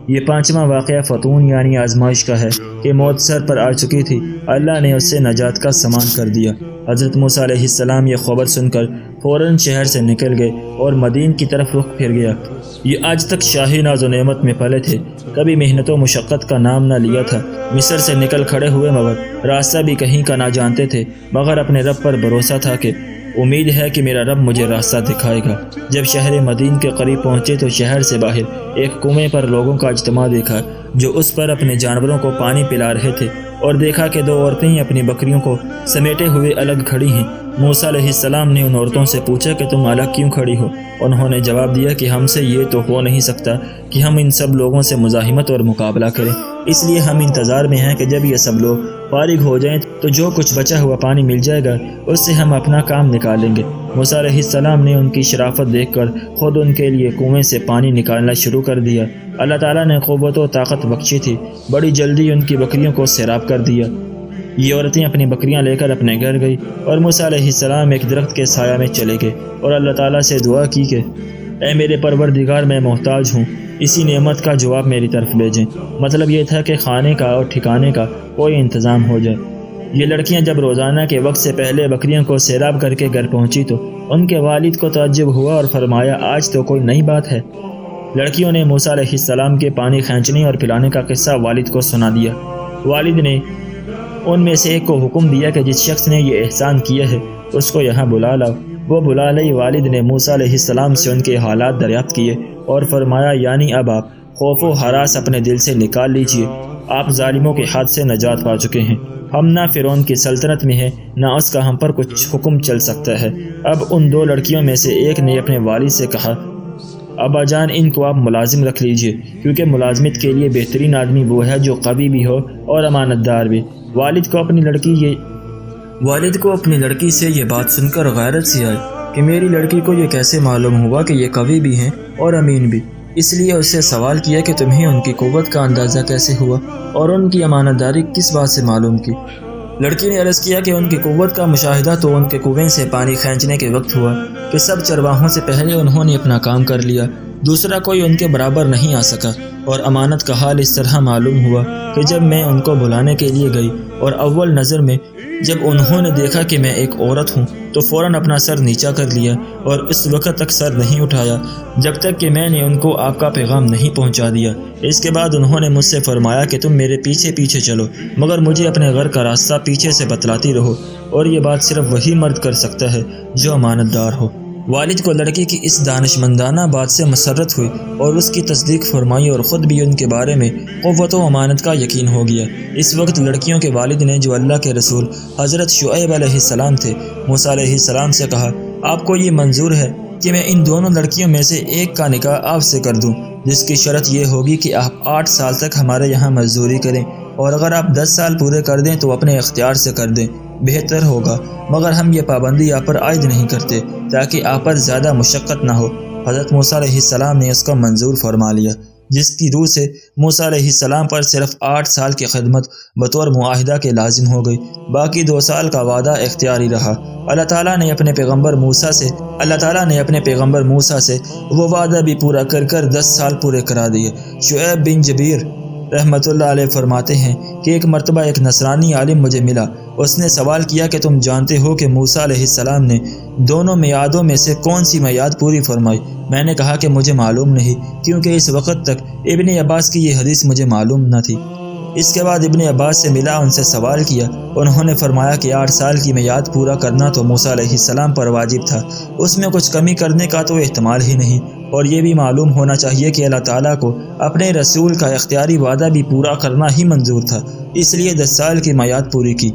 یہ 5واں واقعہ فتون یعنی آزمائش کا ہے کہ موت سر پر آ چکی تھی، اللہ نے اس سے نجات کا سامان کر دیا۔ حضرت موسیٰ علیہ السلام یہ خبر سن کر فوراً شہر سے نکل گئے اور مدین کی طرف رخ پھر گیا۔ یہ آج تک شاہی ناز و نعمت میں پلے تھے، کبھی محنت و مشقت کا نام نہ لیا تھا۔ مصر سے نکل کھڑے ہوئے مگر راستہ بھی کہیں کا نہ جانتے تھے، مگر اپنے رب پر بھروسہ تھا کہ امید ہے کہ میرا رب مجھے راستہ دکھائے گا۔ جب شہر مدین کے قریب پہنچے تو شہر سے باہر ایک کنویں پر لوگوں کا اجتماع دیکھا جو اس پر اپنے جانوروں کو پانی پلا رہے تھے، اور دیکھا کہ 2 عورتیں اپنی بکریوں کو سمیٹے ہوئے الگ کھڑی ہیں۔ موسیٰ علیہ السلام نے ان عورتوں سے پوچھا کہ تم الگ کیوں کھڑی ہو؟ انہوں نے جواب دیا کہ ہم سے یہ تو ہو نہیں سکتا کہ ہم ان سب لوگوں سے مزاحمت اور مقابلہ کریں، اس لیے ہم انتظار میں ہیں کہ جب یہ سب لوگ فارغ ہو جائیں تو جو کچھ بچا ہوا پانی مل جائے گا اس سے ہم اپنا کام نکالیں گے۔ موسیٰ علیہ السلام نے ان کی شرافت دیکھ کر خود ان کے لیے کنویں سے پانی نکالنا شروع کر دیا۔ اللہ تعالیٰ نے قوت و طاقت بخشی تھی، بڑی جلدی ان کی بکریوں کو سیراب کر دیا۔ یہ عورتیں اپنی بکریاں لے کر اپنے گھر گئی اور موسیٰ علیہ السلام ایک درخت کے سایہ میں چلے گئے اور اللہ تعالیٰ سے دعا کی کہ اے میرے پروردگار، میں محتاج ہوں، اسی نعمت کا جواب میری طرف بھیجیں۔ مطلب یہ تھا کہ کھانے کا اور ٹھکانے کا کوئی انتظام ہو جائے۔ یہ لڑکیاں جب روزانہ کے وقت سے پہلے بکریوں کو سیراب کر کے گھر پہنچی تو ان کے والد کو تعجب ہوا اور فرمایا آج تو کوئی نئی بات ہے۔ لڑکیوں نے موسیٰ علیہ السلام کے پانی کھینچنے اور پلانے کا قصہ والد کو سنا دیا۔ والد نے ان میں سے ایک کو حکم دیا کہ جس شخص نے یہ احسان کیا ہے اس کو یہاں بلا لاؤ۔ وہ بلا لئی۔ والد نے موسیٰ علیہ السلام سے ان کے حالات دریافت کیے اور فرمایا یعنی اب آپ خوف و ہراس اپنے دل سے نکال لیجئے۔ آپ ظالموں کے ہاتھ سے نجات پا چکے ہیں۔ ہم نہ فرعون کی سلطنت میں ہیں، نہ اس کا ہم پر کچھ حکم چل سکتا ہے۔ اب ان دو لڑکیوں میں سے ایک نے اپنے والد سے کہا، ابا جان ان کو آپ ملازم رکھ لیجئے، کیونکہ ملازمت کے لیے بہترین آدمی وہ ہے جو قوی بھی ہو اور امانت دار بھی۔ والد کو اپنی لڑکی سے یہ بات سن کر غیرت سی آئی کہ میری لڑکی کو یہ کیسے معلوم ہوا کہ یہ قوی بھی ہیں اور امین بھی۔ اس لیے اس سے سوال کیا کہ تمہیں ان کی قوت کا اندازہ کیسے ہوا اور ان کی امانت داری کس بات سے معلوم کی؟ لڑکی نے عرض کیا کہ ان کی قوت کا مشاہدہ تو ان کے کنویں سے پانی کھینچنے کے وقت ہوا کہ سب چرواہوں سے پہلے انہوں نے اپنا کام کر لیا، دوسرا کوئی ان کے برابر نہیں آ سکا۔ اور امانت کا حال اس طرح معلوم ہوا کہ جب میں ان کو بلانے کے لیے گئی اور اول نظر میں جب انہوں نے دیکھا کہ میں ایک عورت ہوں تو فوراً اپنا سر نیچا کر لیا اور اس وقت تک سر نہیں اٹھایا جب تک کہ میں نے ان کو آپ کا پیغام نہیں پہنچا دیا۔ اس کے بعد انہوں نے مجھ سے فرمایا کہ تم میرے پیچھے پیچھے چلو، مگر مجھے اپنے گھر کا راستہ پیچھے سے بتلاتی رہو، اور یہ بات صرف وہی مرد کر سکتا ہے جو امانت دار ہو۔ والد کو لڑکی کی اس دانشمندانہ بات سے مسرت ہوئی اور اس کی تصدیق فرمائی اور خود بھی ان کے بارے میں قوت و امانت کا یقین ہو گیا۔ اس وقت لڑکیوں کے والد نے، جو اللہ کے رسول حضرت شعیب علیہ السلام تھے، موسیٰ علیہ السلام سے کہا، آپ کو یہ منظور ہے کہ میں ان دونوں لڑکیوں میں سے ایک کا نکاح آپ سے کر دوں، جس کی شرط یہ ہوگی کہ آپ 8 سال تک ہمارے یہاں مزدوری کریں، اور اگر آپ 10 سال پورے کر دیں تو اپنے اختیار سے کر دیں، بہتر ہوگا، مگر ہم یہ پابندی آپ پر عائد نہیں کرتے تاکہ آپ پر زیادہ مشقت نہ ہو۔ حضرت موسیٰ علیہ السلام نے اس کو منظور فرما لیا، جس کی روح سے موسیٰ علیہ السلام پر صرف 8 سال کی خدمت بطور معاہدہ کے لازم ہو گئی، باقی 2 سال کا وعدہ اختیاری رہا۔ اللہ تعالیٰ نے اپنے پیغمبر موسیٰ سے وہ وعدہ بھی پورا کر 10 سال پورے کرا دیے۔ شعیب بن جبیر رحمۃ اللہ علیہ فرماتے ہیں کہ ایک مرتبہ ایک نصرانی عالم مجھے ملا، اس نے سوال کیا کہ تم جانتے ہو کہ موسیٰ علیہ السلام نے دونوں میعادوں میں سے کون سی میعاد پوری فرمائی؟ میں نے کہا کہ مجھے معلوم نہیں، کیونکہ اس وقت تک ابن عباس کی یہ حدیث مجھے معلوم نہ تھی۔ اس کے بعد ابن عباس سے ملا، ان سے سوال کیا، انہوں نے فرمایا کہ 8 سال کی میعاد پورا کرنا تو موسیٰ علیہ السلام پر واجب تھا، اس میں کچھ کمی کرنے کا تو احتمال ہی نہیں، اور یہ بھی معلوم ہونا چاہیے کہ اللہ تعالیٰ کو اپنے رسول کا اختیاری وعدہ بھی پورا کرنا ہی منظور تھا، اس لیے 10 سال کی میعاد پوری کی۔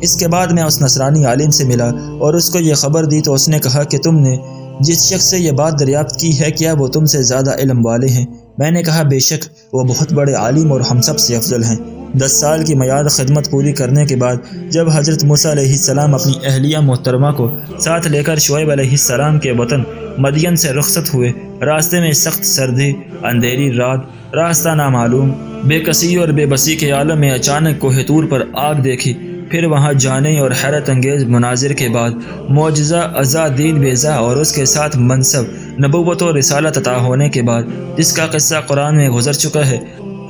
اس کے بعد میں اس نصرانی عالم سے ملا اور اس کو یہ خبر دی تو اس نے کہا کہ تم نے جس شخص سے یہ بات دریافت کی ہے کیا وہ تم سے زیادہ علم والے ہیں؟ میں نے کہا بے شک وہ بہت بڑے عالم اور ہم سب سے افضل ہیں۔ 10 سال کی میعاد خدمت پوری کرنے کے بعد جب حضرت موسیٰ علیہ السلام اپنی اہلیہ محترمہ کو ساتھ لے کر شعیب علیہ السلام کے وطن مدین سے رخصت ہوئے، راستے میں سخت سردی، اندھیری رات، راستہ نامعلوم، بے کسی اور بے بسی کے عالم میں اچانک کوہ طور پر آگ دیکھی۔ پھر وہاں جانے اور حیرت انگیز مناظر کے بعد معجزہ عزا دین بیزا اور اس کے ساتھ منصب نبوت و رسالت عطا ہونے کے بعد، جس کا قصہ قرآن میں گزر چکا ہے،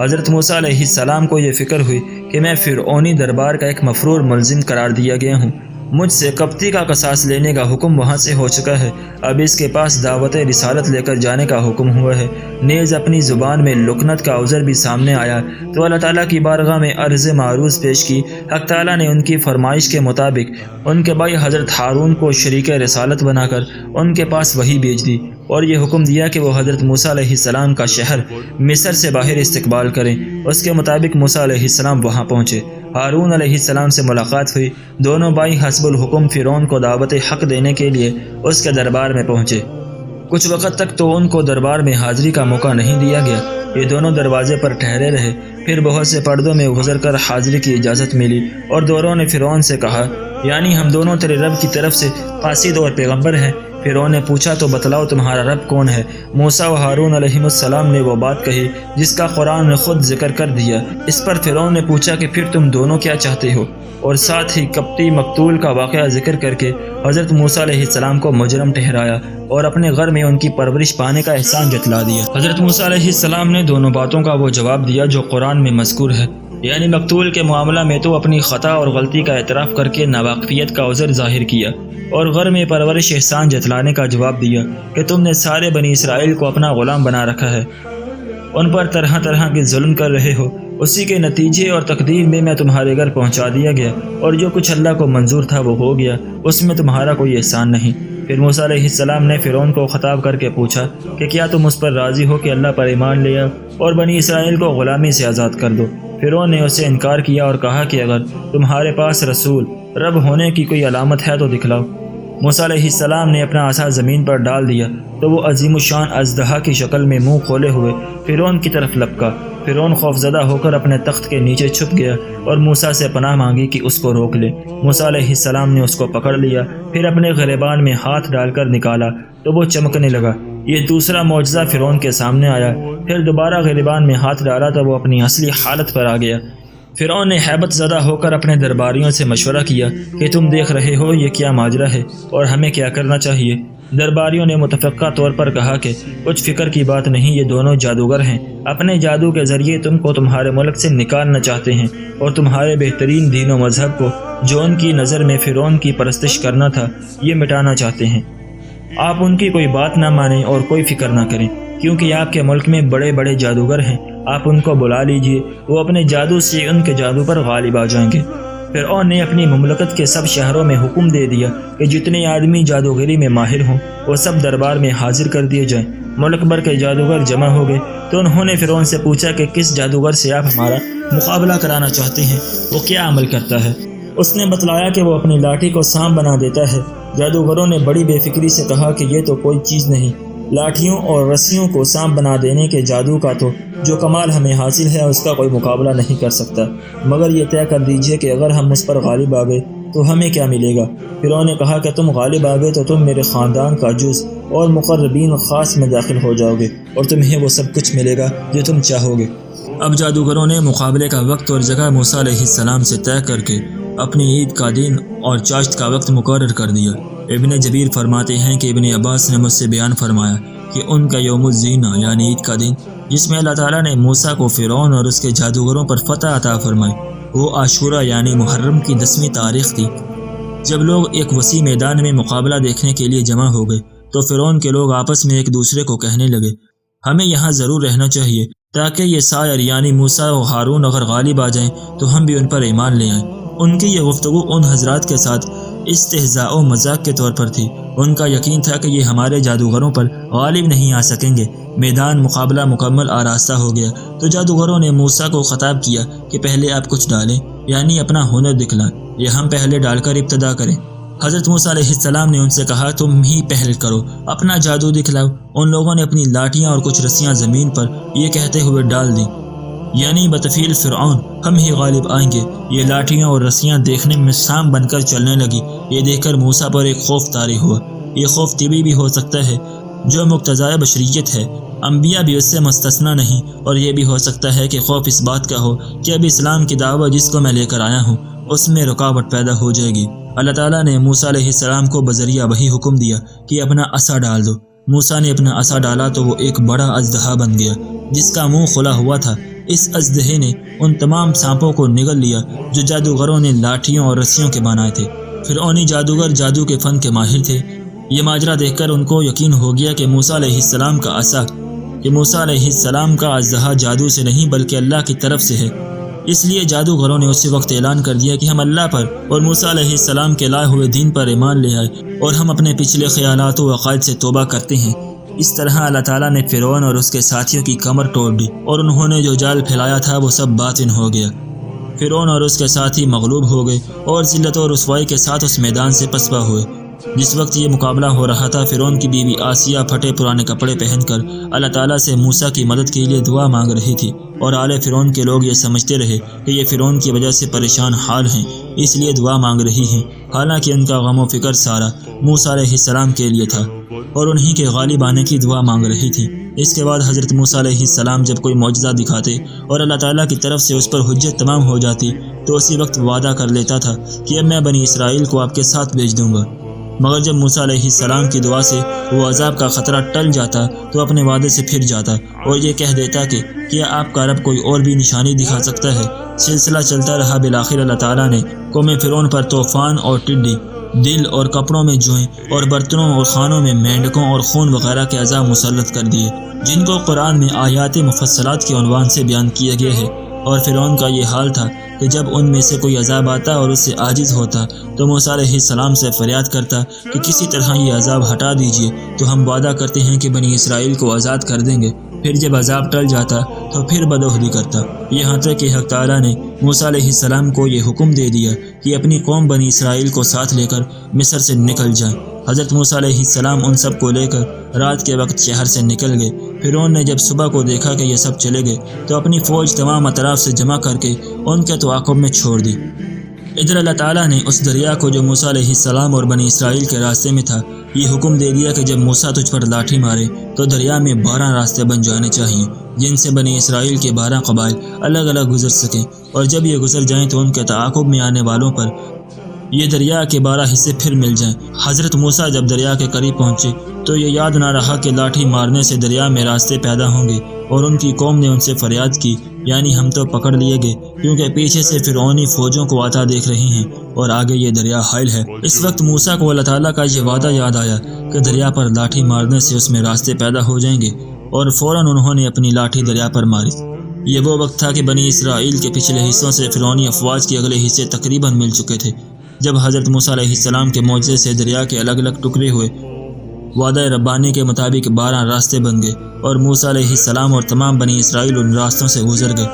حضرت موسیٰ علیہ السلام کو یہ فکر ہوئی کہ میں فرعونی دربار کا ایک مفرور ملزم قرار دیا گیا ہوں، مجھ سے قبطی کا قصاص لینے کا حکم وہاں سے ہو چکا ہے، اب اس کے پاس دعوت رسالت لے کر جانے کا حکم ہوا ہے۔ نیز اپنی زبان میں لکنت کا عذر بھی سامنے آیا تو اللہ تعالیٰ کی بارگاہ میں عرض معروض پیش کی۔ حق تعالیٰ نے ان کی فرمائش کے مطابق ان کے بھائی حضرت ہارون کو شریک رسالت بنا کر ان کے پاس وحی بھیج دی اور یہ حکم دیا کہ وہ حضرت موسیٰ علیہ السلام کا شہر مصر سے باہر استقبال کریں۔ اس کے مطابق موسیٰ علیہ السلام وہاں پہنچے، ہارون علیہ السلام سے ملاقات ہوئی، دونوں بھائی حسب الحکم فرعون کو دعوت حق دینے کے لیے اس کے دربار میں پہنچے۔ کچھ وقت تک تو ان کو دربار میں حاضری کا موقع نہیں دیا گیا، یہ دونوں دروازے پر ٹھہرے رہے، پھر بہت سے پردوں میں گزر کر حاضری کی اجازت ملی اور دونوں نے فرعون سے کہا، یعنی ہم دونوں تیرے رب کی طرف سے قاصد اور پیغمبر ہیں۔ فرعون نے پوچھا تو بتلاؤ تمہارا رب کون ہے؟ موسیٰ و ہارون علیہ السلام نے وہ بات کہی جس کا قرآن نے خود ذکر کر دیا۔ اس پر فرعون نے پوچھا کہ پھر تم دونوں کیا چاہتے ہو، اور ساتھ ہی قبطی مقتول کا واقعہ ذکر کر کے حضرت موسیٰ علیہ السلام کو مجرم ٹھہرایا اور اپنے گھر میں ان کی پرورش پانے کا احسان جتلا دیا۔ حضرت موسیٰ علیہ السلام نے دونوں باتوں کا وہ جواب دیا جو قرآن میں مذکور ہے، یعنی مقتول کے معاملہ میں تو اپنی خطا اور غلطی کا اعتراف کر کے ناواقفیت کا عذر ظاہر کیا، اور گھر میں پرورش احسان جتلانے کا جواب دیا کہ تم نے سارے بنی اسرائیل کو اپنا غلام بنا رکھا ہے، ان پر طرح طرح کے ظلم کر رہے ہو، اسی کے نتیجے اور تقدیر میں میں تمہارے گھر پہنچا دیا گیا، اور جو کچھ اللہ کو منظور تھا وہ ہو گیا، اس میں تمہارا کوئی احسان نہیں۔ پھر موسیٰ علیہ السلام نے فرعون کو خطاب کر کے پوچھا کہ کیا تم اس پر راضی ہو کہ اللہ پر ایمان لے آؤ اور بنی اسرائیل کو غلامی سے آزاد کر دو؟ فرعون نے اسے انکار کیا اور کہا کہ اگر تمہارے پاس رسول رب ہونے کی کوئی علامت ہے تو دکھلاؤ۔ موسیٰ علیہ السلام نے اپنا عصا زمین پر ڈال دیا تو وہ عظیم الشان اژدہا کی شکل میں منہ کھولے ہوئے فرعون کی طرف لپکا۔ فرعون خوفزدہ ہو کر اپنے تخت کے نیچے چھپ گیا اور موسیٰ سے پناہ مانگی کہ اس کو روک لے۔ موسیٰ علیہ السلام نے اس کو پکڑ لیا، پھر اپنے گریبان میں ہاتھ ڈال کر نکالا تو وہ چمکنے لگا۔ یہ دوسرا معجزہ فرعون کے سامنے آیا۔ پھر دوبارہ گریبان میں ہاتھ ڈالا تو وہ اپنی اصلی حالت پر آ گیا۔ فرعون نے ہیبت زدہ ہو کر اپنے درباریوں سے مشورہ کیا کہ تم دیکھ رہے ہو یہ کیا ماجرا ہے اور ہمیں کیا کرنا چاہیے؟ درباریوں نے متفقہ طور پر کہا کہ کچھ فکر کی بات نہیں، یہ دونوں جادوگر ہیں، اپنے جادو کے ذریعے تم کو تمہارے ملک سے نکالنا چاہتے ہیں اور تمہارے بہترین دین و مذہب کو جو ان کی نظر میں فرعون کی پرستش کرنا تھا یہ مٹانا چاہتے ہیں۔ آپ ان کی کوئی بات نہ مانیں اور کوئی فکر نہ کریں، کیونکہ آپ کے ملک میں بڑے بڑے جادوگر ہیں، آپ ان کو بلا لیجئے، وہ اپنے جادو سے ان کے جادو پر غالب آ جائیں گے۔ فرعون نے اپنی مملکت کے سب شہروں میں حکم دے دیا کہ جتنے آدمی جادوگری میں ماہر ہوں وہ سب دربار میں حاضر کر دیے جائیں۔ ملک بھر کے جادوگر جمع ہو گئے تو انہوں نے فرعون سے پوچھا کہ کس جادوگر سے آپ ہمارا مقابلہ کرانا چاہتے ہیں، وہ کیا عمل کرتا ہے؟ اس نے بتلایا کہ وہ اپنی لاٹھی کو سانپ بنا دیتا ہے۔ جادوگروں نے بڑی بے فکری سے کہا کہ یہ تو کوئی چیز نہیں، لاٹھیوں اور رسیوں کو سانپ بنا دینے کے جادو کا تو جو کمال ہمیں حاصل ہے اس کا کوئی مقابلہ نہیں کر سکتا، مگر یہ طے کر دیجئے کہ اگر ہم اس پر غالب آ گئے تو ہمیں کیا ملے گا؟ فرعون نے کہا کہ تم غالب آ گئے تو تم میرے خاندان کا جز اور مقربین خاص میں داخل ہو جاؤ گے اور تمہیں وہ سب کچھ ملے گا جو تم چاہو گے۔ اب جادوگروں نے مقابلے کا وقت اور جگہ موسیٰ علیہ السلام سے طے کر کے اپنی عید کا دن اور چاشت کا وقت مقرر کر دیا۔ ابن جبیر فرماتے ہیں کہ ابن عباس نے مجھ سے بیان فرمایا کہ ان کا یوم الزینہ یعنی عید کا دن جس میں اللہ تعالیٰ نے موسیٰ کو فرعون اور اس کے جادوگروں پر فتح عطا فرمائی وہ عاشورہ یعنی محرم کی 10ویں تاریخ تھی۔ جب لوگ ایک وسیع میدان میں مقابلہ دیکھنے کے لیے جمع ہو گئے تو فرعون کے لوگ آپس میں ایک دوسرے کو کہنے لگے ہمیں یہاں ضرور رہنا چاہیے تاکہ یہ سائر یعنی موسیٰ و ہارون اگر غالب آ جائیں تو ہم بھی ان پر ایمان لے آئیں۔ ان کی یہ گفتگو ان حضرات کے ساتھ استہزاء و مذاق کے طور پر تھی۔ ان کا یقین تھا کہ یہ ہمارے جادوگروں پر غالب نہیں آ سکیں گے۔ میدان مقابلہ مکمل آراستہ ہو گیا تو جادوگروں نے موسیٰ کو خطاب کیا کہ پہلے آپ کچھ ڈالیں یعنی اپنا ہنر دکھلائیں یا ہم پہلے ڈال کر ابتدا کریں۔ حضرت موسیٰ علیہ السلام نے ان سے کہا تم ہی پہل کرو، اپنا جادو دکھلاؤ۔ ان لوگوں نے اپنی لاٹیاں اور کچھ رسیاں زمین پر یہ کہتے ہوئے ڈال دیں یعنی بتفیل فرعون ہم ہی غالب آئیں گے۔ یہ لاٹیاں اور رسیاں دیکھنے میں سانپ بن کر چلنے لگی۔ یہ دیکھ کر موسیٰ پر ایک خوف طاری ہوا۔ یہ خوف طبی بھی ہو سکتا ہے جو مقتضائے بشریت ہے، انبیاء بھی اس سے مستثنی نہیں، اور یہ بھی ہو سکتا ہے کہ خوف اس بات کا ہو کہ اب اسلام کی دعوت جس کو میں لے کر آیا ہوں اس میں رکاوٹ پیدا ہو جائے گی۔ اللہ تعالیٰ نے موسیٰ علیہ السلام کو بذریعہ وحی حکم دیا کہ اپنا عصا ڈال دو۔ موسیٰ نے اپنا عصا ڈالا تو وہ ایک بڑا اژدہا بن گیا جس کا منہ کھلا ہوا تھا۔ اس اژدہے نے ان تمام سانپوں کو نگل لیا جو جادوگروں نے لاٹھیوں اور رسیوں کے بنائے تھے۔ فرعونی جادوگر جادو کے فن کے ماہر تھے۔ یہ ماجرا دیکھ کر ان کو یقین ہو گیا کہ موسیٰ علیہ السلام کا اژدہا جادو سے نہیں بلکہ اللہ کی طرف سے ہے۔ اس لیے جادوگروں نے اسی وقت اعلان کر دیا کہ ہم اللہ پر اور موسیٰ علیہ السلام کے لائے ہوئے دین پر ایمان لے آئے اور ہم اپنے پچھلے خیالات و عقائد سے توبہ کرتے ہیں۔ اس طرح اللہ تعالیٰ نے فرعون اور اس کے ساتھیوں کی کمر توڑ دی اور انہوں نے جو جال پھیلایا تھا وہ سب باطن ہو گیا۔ فرعون اور اس کے ساتھی مغلوب ہو گئے اور ذلت و رسوائی کے ساتھ اس میدان سے پسپا ہوئے۔ جس وقت یہ مقابلہ ہو رہا تھا فرعون کی بیوی آسیہ پھٹے پرانے کپڑے پہن کر اللہ تعالیٰ سے موسیٰ کی مدد کے لیے دعا مانگ رہی تھی، اور آل فرعون کے لوگ یہ سمجھتے رہے کہ یہ فرعون کی وجہ سے پریشان حال ہیں اس لیے دعا مانگ رہی ہیں، حالانکہ ان کا غم و فکر سارا موسیٰ علیہ السلام کے لیے تھا اور انہی کے غالب آنے کی دعا مانگ رہی تھی۔ اس کے بعد حضرت موسیٰ علیہ السلام جب کوئی معجزہ دکھاتے اور اللہ تعالیٰ کی طرف سے اس پر حجت تمام ہو جاتی تو اسی وقت وعدہ کر لیتا تھا کہ اب میں بنی اسرائیل کو آپ کے ساتھ بھیج دوں گا۔ مگر جب موسیٰ علیہ السلام کی دعا سے وہ عذاب کا خطرہ ٹل جاتا تو اپنے وعدے سے پھر جاتا اور یہ کہہ دیتا کہ کیا آپ کا رب کوئی اور بھی نشانی دکھا سکتا ہے؟ سلسلہ چلتا رہا۔ بالآخر اللہ تعالیٰ نے قوم فرعون پر طوفان اور ٹڈی، دل اور کپڑوں میں جوئیں اور برتنوں اور خانوں میں مینڈکوں اور خون وغیرہ کے عذاب مسلط کر دیے، جن کو قرآن میں آیات مفصلات کے عنوان سے بیان کیا گیا ہے۔ اور فرعون کا یہ حال تھا کہ جب ان میں سے کوئی عذاب آتا اور اس سے عاجز ہوتا تو موسیٰ علیہ السلام سے فریاد کرتا کہ کسی طرح یہ عذاب ہٹا دیجیے تو ہم وعدہ کرتے ہیں کہ بنی اسرائیل کو آزاد کر دیں گے۔ پھر جب عذاب ٹل جاتا تو پھر بدعہدی کرتا، یہاں تک کہ حق تعالیٰ نے موسیٰ علیہ السلام کو یہ حکم دے دیا کہ اپنی قوم بنی اسرائیل کو ساتھ لے کر مصر سے نکل جائیں۔ حضرت موسیٰ علیہ السلام ان سب کو لے کر رات کے وقت شہر سے نکل گئے۔ فرعون نے جب صبح کو دیکھا کہ یہ سب چلے گئے تو اپنی فوج تمام اطراف سے جمع کر کے ان کے تعاقب میں چھوڑ دی۔ ادھر اللہ تعالیٰ نے اس دریا کو جو موسیٰ علیہ السلام اور بنی اسرائیل کے راستے میں تھا یہ حکم دے دیا کہ جب موسیٰ تجھ پر لاٹھی مارے تو دریا میں 12 راستے بن جانے چاہیے جن سے بنی اسرائیل کے 12 قبائل الگ الگ گزر سکیں، اور جب یہ گزر جائیں تو ان کے تعاقب میں آنے والوں پر یہ دریا کے 12 حصے پھر مل جائیں۔ حضرت موسیٰ جب دریا کے قریب پہنچے تو یہ یاد نہ رہا کہ لاٹھی مارنے سے دریا میں راستے پیدا ہوں گے، اور ان کی قوم نے ان سے فریاد کی، یعنی ہم تو پکڑ لیے گئے کیونکہ پیچھے سے فرعونی فوجوں کو آتا دیکھ رہے ہیں اور آگے یہ دریا حائل ہے۔ اس وقت موسیٰ کو اللہ تعالیٰ کا یہ وعدہ یاد آیا کہ دریا پر لاٹھی مارنے سے اس میں راستے پیدا ہو جائیں گے، اور فوراً انہوں نے اپنی لاٹھی دریا پر ماری۔ یہ وہ وقت تھا کہ بنی اسرائیل کے پچھلے حصوں سے فرعونی افواج کے اگلے حصے تقریباً مل چکے تھے۔ جب حضرت موسیٰ علیہ السلام کے معجزے سے دریا کے الگ الگ ٹکڑے ہوئے، وعدہ ربانی کے مطابق 12 راستے بن گئے اور موسیٰ علیہ السلام اور تمام بنی اسرائیل ان راستوں سے گزر گئے۔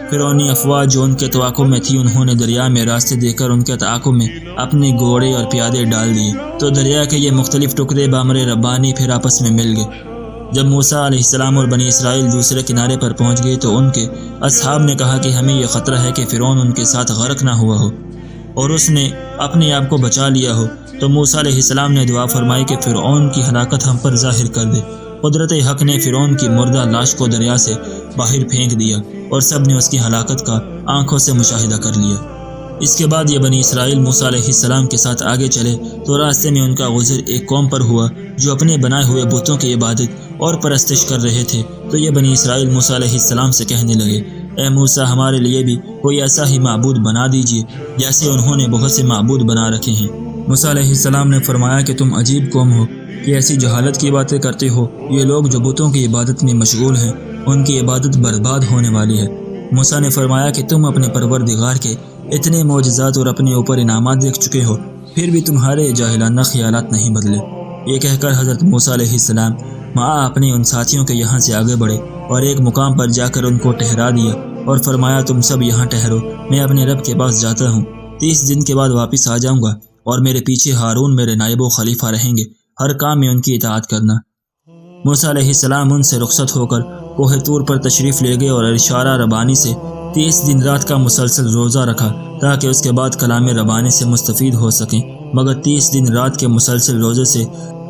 فرعونی افواج جو ان کے تعاقب میں تھی انہوں نے دریا میں راستے دیکھ کر ان کے تعاقب میں اپنے گھوڑے اور پیادے ڈال دیے، تو دریا کے یہ مختلف ٹکڑے بامر ربانی پھر آپس میں مل گئے۔ جب موسیٰ علیہ السلام اور بنی اسرائیل دوسرے کنارے پر پہنچ گئے تو ان کے اصحاب نے کہا کہ ہمیں یہ خطرہ ہے کہ فرعون ان کے ساتھ غرق نہ ہوا ہو اور اس نے اپنے آپ کو بچا لیا ہو۔ تو موسیٰ علیہ السلام نے دعا فرمائی کہ فرعون کی ہلاکت ہم پر ظاہر کر دے۔ قدرت حق نے فرعون کی مردہ لاش کو دریا سے باہر پھینک دیا اور سب نے اس کی ہلاکت کا آنکھوں سے مشاہدہ کر لیا۔ اس کے بعد یہ بنی اسرائیل موسیٰ علیہ السلام کے ساتھ آگے چلے تو راستے میں ان کا گزر ایک قوم پر ہوا جو اپنے بنائے ہوئے بتوں کی عبادت اور پرستش کر رہے تھے۔ تو یہ بنی اسرائیل موسیٰ علیہ السلام سے کہنے لگے، اے موسیٰ، ہمارے لیے بھی کوئی ایسا ہی معبود بنا دیجیے جیسے انہوں نے بہت سے معبود بنا رکھے ہیں۔ موسیٰ علیہ السلام نے فرمایا کہ تم عجیب قوم ہو کہ ایسی جہالت کی باتیں کرتے ہو۔ یہ لوگ جو بتوں کی عبادت میں مشغول ہیں ان کی عبادت برباد ہونے والی ہے۔ موسیٰ نے فرمایا کہ تم اپنے پروردگار کے اتنے معجزات اور اپنے اوپر انعامات دیکھ چکے ہو، پھر بھی تمہارے جاہلانہ خیالات نہیں بدلے۔ یہ کہہ کر حضرت موسیٰ علیہ السلام اپنے ان ساتھیوں کے یہاں سے آگے بڑھے اور ایک مقام پر جا کر ان کو ٹھہرا دیا اور فرمایا، تم سب یہاں ٹھہرو، میں اپنے رب کے پاس جاتا ہوں۔ 30 دن کے بعد واپس آ جاؤں گا اور میرے پیچھے ہارون میرے نائب و خلیفہ رہیں گے، ہر کام میں ان کی اطاعت کرنا۔ موسیٰ علیہ السلام ان سے رخصت ہو کر کوہ طور پر تشریف لے گئے اور اشارہ ربانی سے 30 دن رات کا مسلسل روزہ رکھا تاکہ اس کے بعد کلام ربانی سے مستفید ہو سکیں، مگر 30 دن رات کے مسلسل روزے سے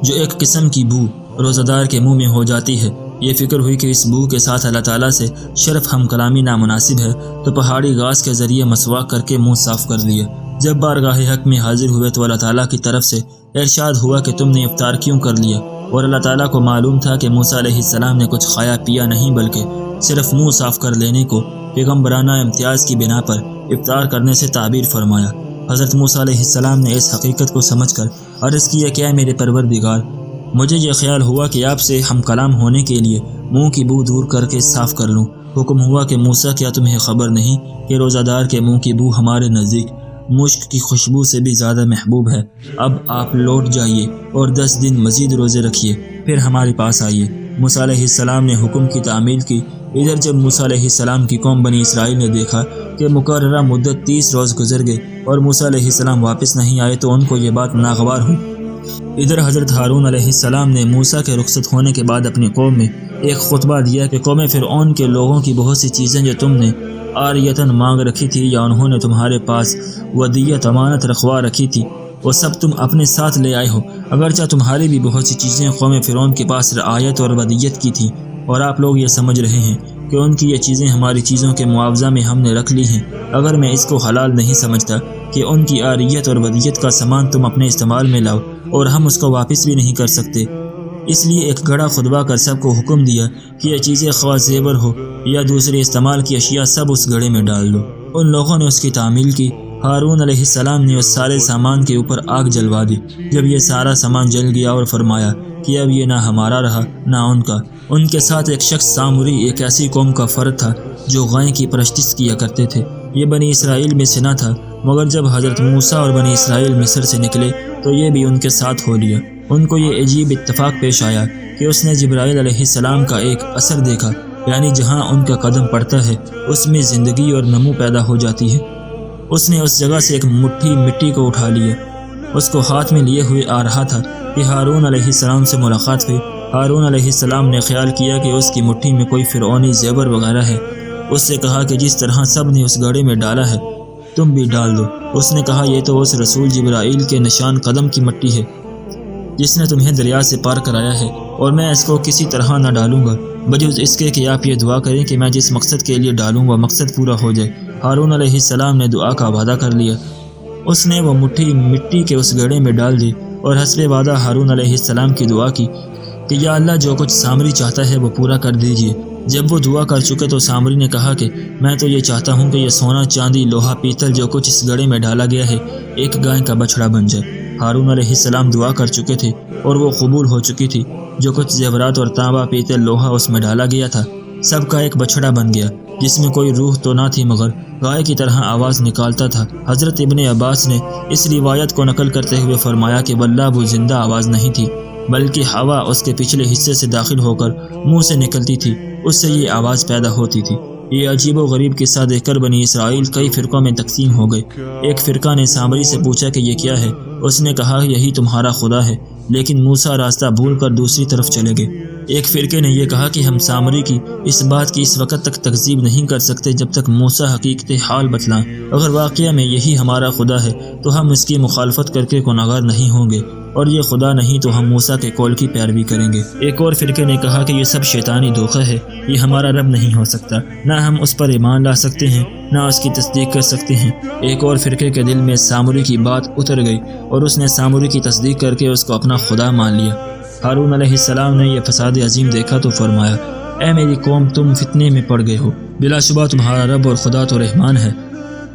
جو ایک قسم کی بو روزہ دار کے منہ میں ہو جاتی ہے، یہ فکر ہوئی کہ اس بو کے ساتھ اللہ تعالیٰ سے شرف ہم کلامی نامناسب ہے، تو پہاڑی گھاس کے ذریعے مسواک کر کے منہ صاف کر لیا۔ جب بارگاہ حق میں حاضر ہوئے تو اللہ تعالیٰ کی طرف سے ارشاد ہوا کہ تم نے افطار کیوں کر لیا، اور اللہ تعالیٰ کو معلوم تھا کہ موسیٰ علیہ السلام نے کچھ کھایا پیا نہیں بلکہ صرف منہ صاف کر لینے کو پیغمبرانہ امتیاز کی بنا پر افطار کرنے سے تعبیر فرمایا۔ حضرت موسیٰ علیہ السلام نے اس حقیقت کو سمجھ کر عرض کیا کہ اے میرے پروردگار، مجھے یہ خیال ہوا کہ آپ سے ہم کلام ہونے کے لیے منہ کی بو دور کر کے صاف کر لوں۔ حکم ہوا کہ موسیٰ، کیا تمہیں خبر نہیں کہ روزہ دار کے منہ کی بو ہمارے نزدیک مشک کی خوشبو سے بھی زیادہ محبوب ہے؟ اب آپ لوٹ جائیے اور 10 دن مزید روزے رکھیے، پھر ہمارے پاس آئیے۔ موسیٰ علیہ السلام نے حکم کی تعمیل کی۔ ادھر جب موسیٰ علیہ السلام کی قوم بنی اسرائیل نے دیکھا کہ مقررہ مدت 30 روز گزر گئے اور موسیٰ علیہ السلام واپس نہیں آئے تو ان کو یہ بات ناگوار ہوئی۔ ادھر حضرت ہارون علیہ السلام نے موسیٰ کے رخصت ہونے کے بعد اپنی قوم میں ایک خطبہ دیا کہ قوم فرعون کے لوگوں کی بہت سی چیزیں جو تم نے عاریتاً مانگ رکھی تھی یا انہوں نے تمہارے پاس ودیعت امانت رکھوا رکھی تھی، وہ سب تم اپنے ساتھ لے آئے ہو، اگرچہ تمہاری بھی بہت سی چیزیں قوم فرعون کے پاس رعایت اور ودیعت کی تھیں، اور آپ لوگ یہ سمجھ رہے ہیں کہ ان کی یہ چیزیں ہماری چیزوں کے معاوضہ میں ہم نے رکھ لی ہیں۔ اگر میں اس کو حلال نہیں سمجھتا کہ ان کی عاریت اور ودیعت کا سامان تم اپنے استعمال میں لاؤ، اور ہم اس کو واپس بھی نہیں کر سکتے، اس لیے ایک گڑا خطبہ کر سب کو حکم دیا کہ یہ چیزیں خواہ زیور ہو یا دوسرے استعمال کی اشیاء سب اس گڑھے میں ڈال دو۔ ان لوگوں نے اس کی تعمیل کی۔ ہارون علیہ السلام نے اس سارے سامان کے اوپر آگ جلوا دی۔ جب یہ سارا سامان جل گیا اور فرمایا کہ اب یہ نہ ہمارا رہا نہ ان کا۔ ان کے ساتھ ایک شخص سامری ایک ایسی قوم کا فرد تھا جو گائیں کی پرستش کیا کرتے تھے۔ یہ بنی اسرائیل میں سے نہ تھا، مگر جب حضرت موسیٰ اور بنی اسرائیل مصر سے نکلے تو یہ بھی ان کے ساتھ ہو لیا۔ ان کو یہ عجیب اتفاق پیش آیا کہ اس نے جبرائیل علیہ السلام کا ایک اثر دیکھا، یعنی جہاں ان کا قدم پڑتا ہے اس میں زندگی اور نمو پیدا ہو جاتی ہے۔ اس نے اس جگہ سے ایک مٹھی مٹی کو اٹھا لیا، اس کو ہاتھ میں لیے ہوئے آ رہا تھا کہ ہارون علیہ السلام سے ملاقات ہوئی۔ ہارون علیہ السلام نے خیال کیا کہ اس کی مٹھی میں کوئی فرعونی زیور وغیرہ ہے۔ اس سے کہا کہ جس طرح سب نے اس گڑھے میں ڈالا ہے تم بھی ڈال دو۔ اس نے کہا یہ تو اس رسول جبرائیل کے نشان قدم کی مٹی ہے جس نے تمہیں دریا سے پار کرایا ہے، اور میں اس کو کسی طرح نہ ڈالوں گا بجز اس کے کہ آپ یہ دعا کریں کہ میں جس مقصد کے لیے ڈالوں گا مقصد پورا ہو جائے۔ ہارون علیہ السلام نے دعا کا وعدہ کر لیا۔ اس نے وہ مٹھی مٹی کے اس گڑھے میں ڈال دی اور حسب وعدہ ہارون علیہ السلام کی دعا کی کہ یا اللہ جو کچھ سامری چاہتا ہے وہ پورا کر دیجیے۔ جب وہ دعا کر چکے تو سامری نے کہا کہ میں تو یہ چاہتا ہوں کہ یہ سونا چاندی لوہا پیتل جو کچھ اس گڑھے میں ڈالا گیا ہے ایک گائے کا بچڑا بن جائے۔ ہارون علیہ السلام دعا کر چکے تھے اور وہ قبول ہو چکی تھی۔ جو کچھ زیورات اور تانبا پیتل لوہا اس میں ڈالا گیا تھا سب کا ایک بچڑا بن گیا جس میں کوئی روح تو نہ تھی مگر گائے کی طرح آواز نکالتا تھا۔ حضرت ابن عباس نے اس روایت کو نقل کرتے ہوئے فرمایا کہ واللہ وہ زندہ آواز نہیں تھی بلکہ ہوا اس کے پچھلے حصے سے داخل ہو کر منہ سے نکلتی تھی، اس سے یہ آواز پیدا ہوتی تھی۔ یہ عجیب و غریب قصہ دیکھ کر بنی اسرائیل کئی فرقوں میں تقسیم ہو گئے۔ ایک فرقہ نے سامری سے پوچھا کہ یہ کیا ہے؟ اس نے کہا یہی تمہارا خدا ہے، لیکن موسیٰ راستہ بھول کر دوسری طرف چلے گئے۔ ایک فرقے نے یہ کہا کہ ہم سامری کی اس بات کی اس وقت تک تکذیب نہیں کر سکتے جب تک موسیٰ حقیقت حال بتلائیں۔ اگر واقعہ میں یہی ہمارا خدا ہے تو ہم اس کی مخالفت کر کے گناہگار نہیں ہوں گے، اور یہ خدا نہیں تو ہم موسیٰ کے قول کی پیروی کریں گے۔ ایک اور فرقے نے کہا کہ یہ سب شیطانی دھوکہ ہے، یہ ہمارا رب نہیں ہو سکتا، نہ ہم اس پر ایمان لا سکتے ہیں نہ اس کی تصدیق کر سکتے ہیں۔ ایک اور فرقے کے دل میں سامری کی بات اتر گئی اور اس نے سامری کی تصدیق کر کے اس کو اپنا خدا مان لیا۔ ہارون علیہ السلام نے یہ فساد عظیم دیکھا تو فرمایا اے میری قوم تم فتنے میں پڑ گئے ہو، بلا شبہ تمہارا رب اور خدا تو رحمان ہے،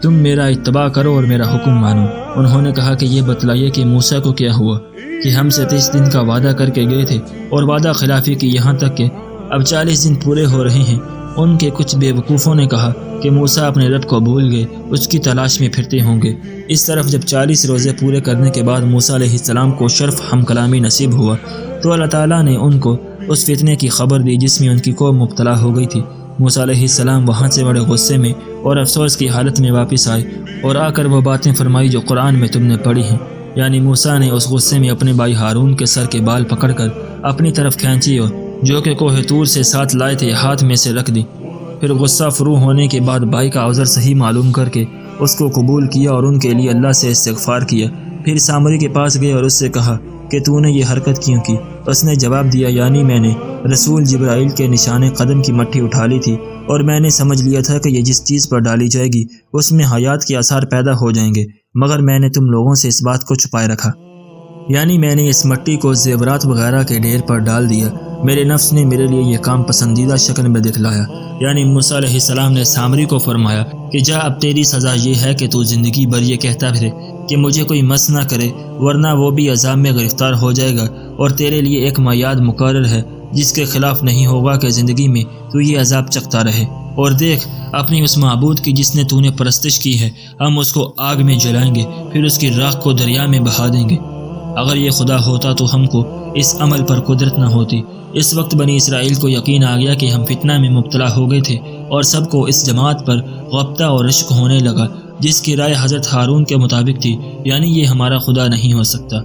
تم میرا اتباع کرو اور میرا حکم مانو۔ انہوں نے کہا کہ یہ بتلائیے کہ موسیٰ کو کیا ہوا کہ ہم سے 30 دن کا وعدہ کر کے گئے تھے اور وعدہ خلافی کی یہاں تک کہ اب 40 دن پورے ہو رہے ہیں۔ ان کے کچھ بے وقوفوں نے کہا کہ موسیٰ اپنے رب کو بھول گئے، اس کی تلاش میں پھرتے ہوں گے۔ اس طرف جب 40 روزے پورے کرنے کے بعد موسیٰ علیہ السلام کو شرف ہم کلامی نصیب ہوا تو اللہ تعالیٰ نے ان کو اس فتنے کی خبر دی جس میں ان کی قوم مبتلا ہو گئی تھی۔ موسیٰ علیہ السلام وہاں سے بڑے غصے میں اور افسوس کی حالت میں واپس آئے اور آ کر وہ باتیں فرمائی جو قرآن میں تم نے پڑھی ہیں، یعنی موسیٰ نے اس غصے میں اپنے بھائی ہارون کے سر کے بال پکڑ کر اپنی طرف کھینچی اور جو کہ کوہ طور سے ساتھ لائے تھے ہاتھ میں سے رکھ دی۔ پھر غصہ فرو ہونے کے بعد بھائی کا عذر صحیح معلوم کر کے اس کو قبول کیا اور ان کے لیے اللہ سے استغفار کیا۔ پھر سامری کے پاس گئے اور اس سے کہا کہ تو نے یہ حرکت کیوں کی؟ اس نے جواب دیا یعنی میں نے رسول جبرائیل کے نشان قدم کی مٹھی اٹھا لی تھی اور میں نے سمجھ لیا تھا کہ یہ جس چیز پر ڈالی جائے گی اس میں حیات کے آثار پیدا ہو جائیں گے، مگر میں نے تم لوگوں سے اس بات کو چھپائے رکھا، یعنی میں نے اس مٹی کو زیورات وغیرہ کے ڈھیر پر ڈال دیا۔ میرے نفس نے میرے لیے یہ کام پسندیدہ شکل میں دکھلایا۔ یعنی موسیٰ علیہ السلام نے سامری کو فرمایا کہ جا اب تیری سزا یہ ہے کہ تو زندگی بھر یہ کہتا پھرے کہ مجھے کوئی مس نہ کرے، ورنہ وہ بھی عذاب میں گرفتار ہو جائے گا، اور تیرے لیے ایک میعاد مقرر ہے جس کے خلاف نہیں ہوگا کہ زندگی میں تو یہ عذاب چکھتا رہے۔ اور دیکھ اپنی اس معبود کی جس نے تو نے پرستش کی ہے، ہم اس کو آگ میں جلائیں گے پھر اس کی راکھ کو دریا میں بہا دیں گے۔ اگر یہ خدا ہوتا تو ہم کو اس عمل پر قدرت نہ ہوتی۔ اس وقت بنی اسرائیل کو یقین آ گیا کہ ہم فتنہ میں مبتلا ہو گئے تھے اور سب کو اس جماعت پر غبطہ اور رشک ہونے لگا جس کی رائے حضرت ہارون کے مطابق تھی، یعنی یہ ہمارا خدا نہیں ہو سکتا۔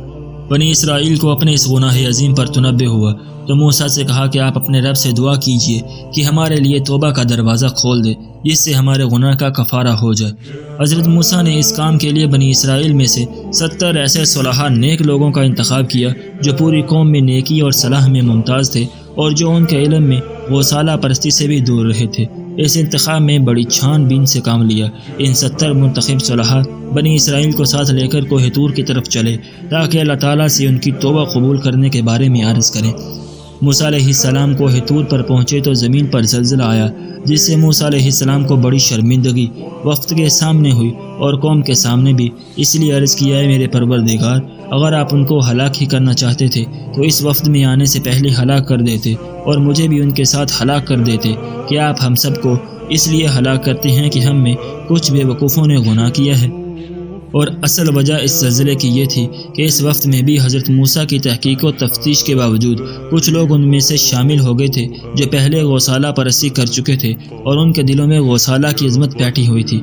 بنی اسرائیل کو اپنے اس گناہ عظیم پر تنبہ ہوا تو موسیٰ سے کہا کہ آپ اپنے رب سے دعا کیجئے کہ ہمارے لیے توبہ کا دروازہ کھول دے جس سے ہمارے گناہ کا کفارہ ہو جائے۔ حضرت موسیٰ نے اس کام کے لیے بنی اسرائیل میں سے 70 ایسے صلحاء نیک لوگوں کا انتخاب کیا جو پوری قوم میں نیکی اور صلاح میں ممتاز تھے اور جو ان کے علم میں گوسالہ پرستی سے بھی دور رہے تھے۔ اس انتخاب میں بڑی چھان بین سے کام لیا۔ ان 70 منتخب صلحاء بنی اسرائیل کو ساتھ لے کر کوہ طور کی طرف چلے تاکہ اللہ تعالیٰ سے ان کی توبہ قبول کرنے کے بارے میں عرض کریں۔ موسیٰ علیہ السلام کو طور پر پہنچے تو زمین پر زلزلہ آیا، جس سے موسیٰ علیہ السلام کو بڑی شرمندگی وقت کے سامنے ہوئی اور قوم کے سامنے بھی۔ اس لیے عرض کیا ہے میرے پروردگار، اگر آپ ان کو ہلاک ہی کرنا چاہتے تھے تو اس وقت میں آنے سے پہلے ہلاک کر دیتے اور مجھے بھی ان کے ساتھ ہلاک کر دیتے، کہ آپ ہم سب کو اس لیے ہلاک کرتے ہیں کہ ہم میں کچھ بے وقوفوں نے گناہ کیا ہے۔ اور اصل وجہ اس زلزلے کی یہ تھی کہ اس وقت میں بھی حضرت موسیٰ کی تحقیق و تفتیش کے باوجود کچھ لوگ ان میں سے شامل ہو گئے تھے جو پہلے گوسالہ پرستی کر چکے تھے اور ان کے دلوں میں گوسالہ کی عظمت بیٹھی ہوئی تھی۔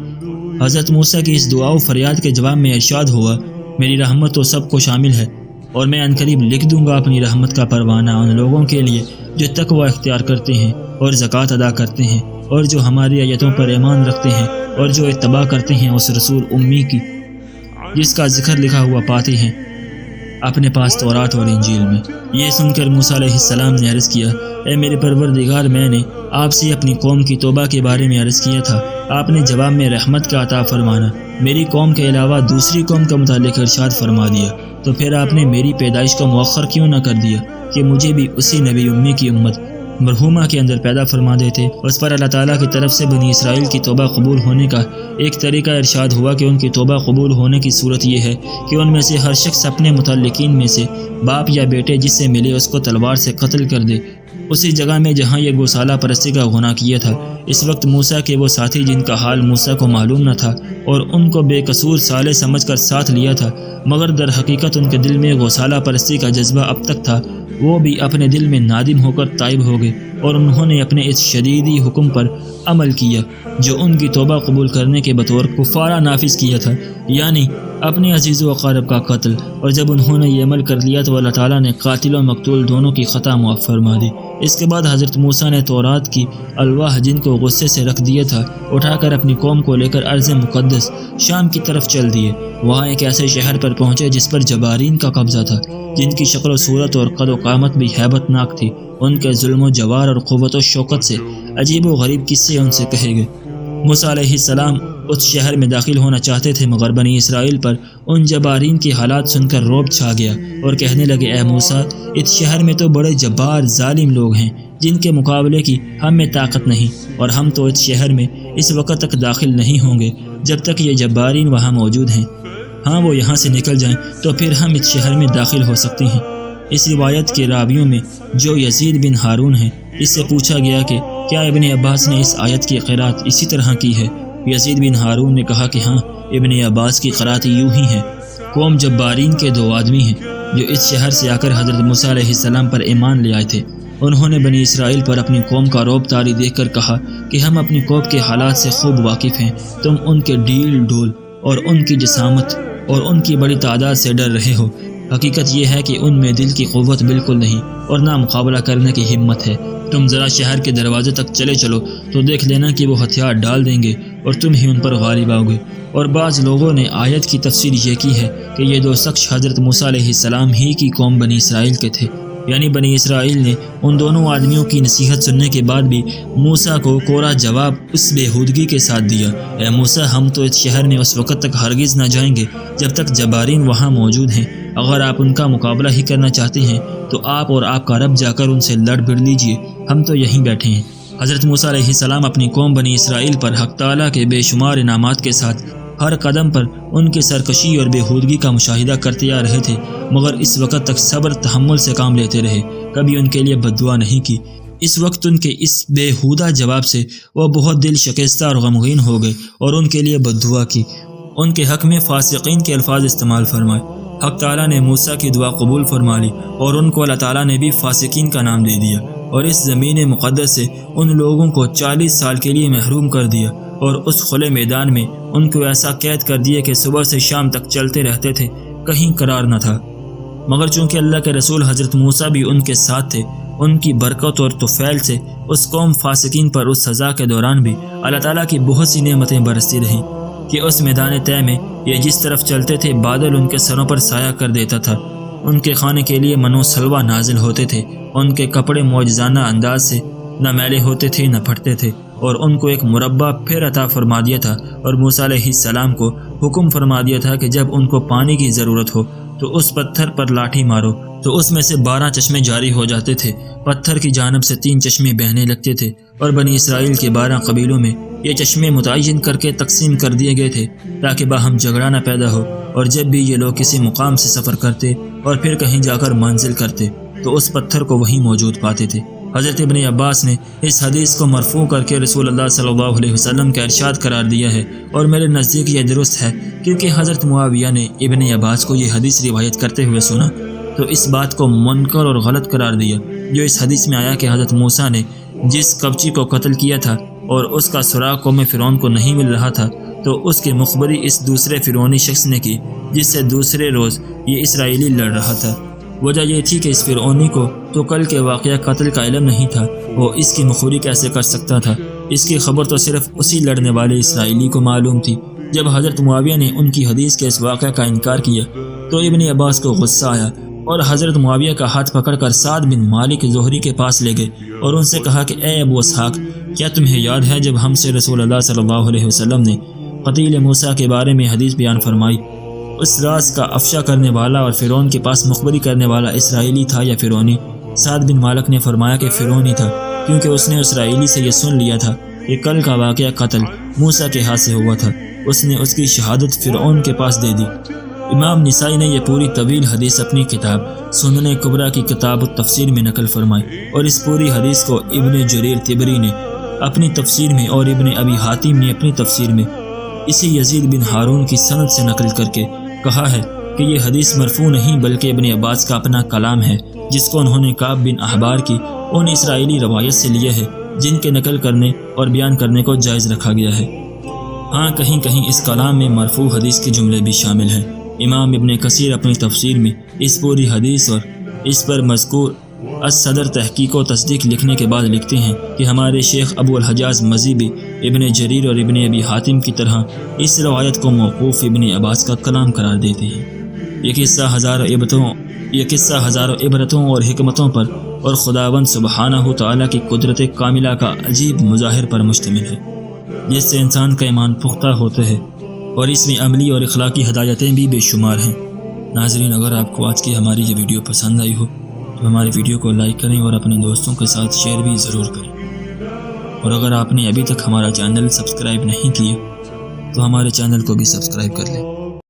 حضرت موسیٰ کی اس دعا و فریاد کے جواب میں ارشاد ہوا، میری رحمت تو سب کو شامل ہے اور میں عنقریب لکھ دوں گا اپنی رحمت کا پروانہ ان لوگوں کے لیے جو تقوی اختیار کرتے ہیں اور زکوٰۃ ادا کرتے ہیں اور جو ہماری آیتوں پر ایمان رکھتے ہیں اور جو اتباع کرتے ہیں اس رسول امی کی جس کا ذکر لکھا ہوا پاتے ہیں اپنے پاس تورات اور انجیل میں۔ یہ سن کر موسیٰ علیہ السلام نے عرض کیا، اے میرے پروردگار، میں نے آپ سے اپنی قوم کی توبہ کے بارے میں عرض کیا تھا، آپ نے جواب میں رحمت کا عطا فرمانا میری قوم کے علاوہ دوسری قوم کا متعلق ارشاد فرما دیا، تو پھر آپ نے میری پیدائش کو مؤخر کیوں نہ کر دیا کہ مجھے بھی اسی نبی امی کی امت مرحومہ کے اندر پیدا فرما دیتے۔ اس پر اللہ تعالیٰ کی طرف سے بنی اسرائیل کی توبہ قبول ہونے کا ایک طریقہ ارشاد ہوا کہ ان کی توبہ قبول ہونے کی صورت یہ ہے کہ ان میں سے ہر شخص اپنے متعلقین میں سے باپ یا بیٹے جس سے ملے اس کو تلوار سے قتل کر دے، اسی جگہ میں جہاں یہ گوسالہ پرستی کا گناہ کیا تھا۔ اس وقت موسیٰ کے وہ ساتھی جن کا حال موسیٰ کو معلوم نہ تھا اور ان کو بے قصور صالح سمجھ کر ساتھ لیا تھا، مگر در حقیقت ان کے دل میں گوسالہ پرستی کا جذبہ اب تک تھا، وہ بھی اپنے دل میں نادم ہو کر تائب ہو گئے اور انہوں نے اپنے اس شدیدی حکم پر عمل کیا جو ان کی توبہ قبول کرنے کے بطور کفارہ نافذ کیا تھا، یعنی اپنے عزیز و اقارب کا قتل۔ اور جب انہوں نے یہ عمل کر لیا تو اللہ تعالیٰ نے قاتل و مقتول دونوں کی خطا معاف فرما دی۔ اس کے بعد حضرت موسیٰ نے تورات کی الواح جن کو غصے سے رکھ دیا تھا اٹھا کر اپنی قوم کو لے کر ارض مقدس شام کی طرف چل دیے۔ وہاں ایک ایسے شہر پر پہنچے جس پر جبارین کا قبضہ تھا، جن کی شکل و صورت اور قد و قامت بھی ہیبت ناک تھی۔ ان کے ظلم و جوار اور قوت و شوکت سے عجیب و غریب قصے ان سے کہے گئے۔ موسیٰ علیہ السلام اس شہر میں داخل ہونا چاہتے تھے مگر بنی اسرائیل پر ان جبارین کی حالات سن کر رعب چھا گیا اور کہنے لگے، اے موسیٰ، اس شہر میں تو بڑے جبار ظالم لوگ ہیں جن کے مقابلے کی ہم میں طاقت نہیں، اور ہم تو اس شہر میں اس وقت تک داخل نہیں ہوں گے جب تک یہ جبارین وہاں موجود ہیں۔ ہاں وہ یہاں سے نکل جائیں تو پھر ہم اس شہر میں داخل ہو سکتے ہیں۔ اس روایت کے راویوں میں جو یزید بن ہارون ہیں، اس سے پوچھا گیا کہ کیا ابن عباس نے اس آیت کی قرات اسی طرح کی ہے؟ یزید بن ہارون نے کہا کہ ہاں، ابن عباس کی قرات یوں ہی ہے۔ قوم جبارین کے دو آدمی ہیں جو اس شہر سے آ کر حضرت موسیٰ علیہ السلام پر ایمان لے آئے تھے۔ انہوں نے بنی اسرائیل پر اپنی قوم کا رعب طاری دیکھ کر کہا کہ ہم اپنی قوم کے حالات سے خوب واقف ہیں، تم ان کے ڈیل ڈول اور ان کی جسامت اور ان کی بڑی تعداد سے ڈر رہے ہو۔ حقیقت یہ ہے کہ ان میں دل کی قوت بالکل نہیں اور نہ مقابلہ کرنے کی ہمت ہے۔ تم ذرا شہر کے دروازے تک چلے چلو تو دیکھ لینا کہ وہ ہتھیار ڈال دیں گے اور تم ہی ان پر غالب آؤ گے۔ اور بعض لوگوں نے آیت کی تفسیر یہ کی ہے کہ یہ دو شخص حضرت موسیٰ علیہ السلام ہی کی قوم بنی اسرائیل کے تھے، یعنی بنی اسرائیل نے ان دونوں آدمیوں کی نصیحت سننے کے بعد بھی موسیٰ کو کوڑا جواب اس بےہودگی کے ساتھ دیا، اے موسیٰ، ہم تو اس شہر میں اس وقت تک ہرگز نہ جائیں گے جب تک جبارین وہاں موجود ہیں۔ اگر آپ ان کا مقابلہ ہی کرنا چاہتے ہیں تو آپ اور آپ کا رب جا کر ان سے لڑ بھڑ لیجئے، ہم تو یہیں بیٹھے ہیں۔ حضرت موسیٰ علیہ السلام اپنی قوم بنی اسرائیل پر حق تعالیٰ کے بے شمار انعامات کے ساتھ ہر قدم پر ان کی سرکشی اور بےہودگی کا مشاہدہ کرتے آ رہے تھے، مگر اس وقت تک صبر تحمل سے کام لیتے رہے، کبھی ان کے لیے بد دعا نہیں کی۔ اس وقت ان کے اس بےہودہ جواب سے وہ بہت دل شکستہ اور غمگین ہو گئے اور ان کے لیے بد دعا کی، ان کے حق میں فاسقین کے الفاظ استعمال فرمائے۔ حق تعالیٰ نے موسیٰ کی دعا قبول فرما لی اور ان کو اللہ تعالیٰ نے بھی فاسقین کا نام دے دیا، اور اس زمین مقدس سے ان لوگوں کو 40 سال کے لیے محروم کر دیا، اور اس کھلے میدان میں ان کو ایسا قید کر دیا کہ صبح سے شام تک چلتے رہتے تھے، کہیں قرار نہ تھا۔ مگر چونکہ اللہ کے رسول حضرت موسیٰ بھی ان کے ساتھ تھے، ان کی برکت اور طفیل سے اس قوم فاسقین پر اس سزا کے دوران بھی اللہ تعالیٰ کی بہت سی نعمتیں برستی رہیں کہ اس میدان طے میں یہ جس طرف چلتے تھے بادل ان کے سروں پر سایہ کر دیتا تھا، ان کے کھانے کے لیے منو سلوہ نازل ہوتے تھے، ان کے کپڑے معجزانہ انداز سے نہ میلے ہوتے تھے نہ پھٹتے تھے، اور ان کو ایک مربع پھر عطا فرما دیا تھا، اور موسیٰ علیہ السلام کو حکم فرما دیا تھا کہ جب ان کو پانی کی ضرورت ہو تو اس پتھر پر لاٹھی مارو تو اس میں سے 12 چشمے جاری ہو جاتے تھے۔ پتھر کی جانب سے 3 چشمے بہنے لگتے تھے اور بنی اسرائیل کے 12 قبیلوں میں یہ چشمے متعین کر کے تقسیم کر دیے گئے تھے تاکہ باہم جھگڑا نہ پیدا ہو، اور جب بھی یہ لوگ کسی مقام سے سفر کرتے اور پھر کہیں جا کر منزل کرتے تو اس پتھر کو وہیں موجود پاتے تھے۔ حضرت ابن عباس نے اس حدیث کو مرفوع کر کے رسول اللہ صلی اللہ علیہ وسلم کا ارشاد قرار دیا ہے، اور میرے نزدیک یہ درست ہے، کیونکہ حضرت معاویہ نے ابن عباس کو یہ حدیث روایت کرتے ہوئے سنا تو اس بات کو منکر اور غلط قرار دیا جو اس حدیث میں آیا کہ حضرت موسیٰ نے جس قبطی کو قتل کیا تھا اور اس کا سراغ قوم فرعون کو نہیں مل رہا تھا تو اس کی مخبری اس دوسرے فرعونی شخص نے کی جس سے دوسرے روز یہ اسرائیلی لڑ رہا تھا۔ وجہ یہ تھی کہ اس فرعونی کو تو کل کے واقعہ قتل کا علم نہیں تھا، وہ اس کی مخبری کیسے کر سکتا تھا؟ اس کی خبر تو صرف اسی لڑنے والے اسرائیلی کو معلوم تھی۔ جب حضرت معاویہ نے ان کی حدیث کے اس واقعہ کا انکار کیا تو ابن عباس کو غصہ آیا اور حضرت معاویہ کا ہاتھ پکڑ کر سعد بن مالک زہری کے پاس لے گئے اور ان سے کہا کہ اے ابو اسحاق، کیا تمہیں یاد ہے جب ہم سے رسول اللہ صلی اللہ علیہ وسلم نے قتیل موسیٰ کے بارے میں حدیث بیان فرمائی؟ اس راز کا افشا کرنے والا اور فرعون کے پاس مخبری کرنے والا اسرائیلی تھا یا فرعونی؟ سعد بن مالک نے فرمایا کہ فرعونی تھا، کیونکہ اس نے اسرائیلی سے یہ سن لیا تھا کہ کل کا واقعہ قتل موسیٰ کے ہاتھ سے ہوا تھا۔ اس نے اس کی شہادت فرعون کے پاس دے دی۔ امام نسائی نے یہ پوری طویل حدیث اپنی کتاب سنن کبریٰ کی کتاب التفسیر میں نقل فرمائی، اور اس پوری حدیث کو ابن جریر طبری نے اپنی تفسیر میں اور ابن ابی حاتم نے اپنی تفسیر میں اسی یزید بن ہارون کی سند سے نقل کر کے کہا ہے کہ یہ حدیث مرفوع نہیں بلکہ ابن عباس کا اپنا کلام ہے، جس کو انہوں نے کعب بن احبار کی ان اسرائیلی روایت سے لیا ہے جن کے نقل کرنے اور بیان کرنے کو جائز رکھا گیا ہے۔ ہاں، کہیں کہیں اس کلام میں مرفوع حدیث کے جملے بھی شامل ہیں۔ امام ابن کثیر اپنی تفسیر میں اس پوری حدیث اور اس پر مذکور الصدر تحقیق و تصدیق لکھنے کے بعد لکھتے ہیں کہ ہمارے شیخ ابو الحجاز مزی بھی ابن جریر اور ابن ابی حاتم کی طرح اس روایت کو موقوف ابن عباس کا کلام قرار دیتے ہیں۔ یہ قصہ ہزاروں عبرتوں اور حکمتوں پر اور خداوند سبحانہ تعالیٰ کی قدرت کاملہ کا عجیب مظاہر پر مشتمل ہے، جس سے انسان کا ایمان پختہ ہوتا ہے، اور اس میں عملی اور اخلاقی ہدایتیں بھی بے شمار ہیں۔ ناظرین، اگر آپ کو آج کی ہماری یہ ویڈیو پسند آئی ہو تو ہماری ویڈیو کو لائک کریں اور اپنے دوستوں کے ساتھ شیئر بھی ضرور کریں، اور اگر آپ نے ابھی تک ہمارا چینل سبسکرائب نہیں کیا تو ہمارے چینل کو بھی سبسکرائب کر لیں۔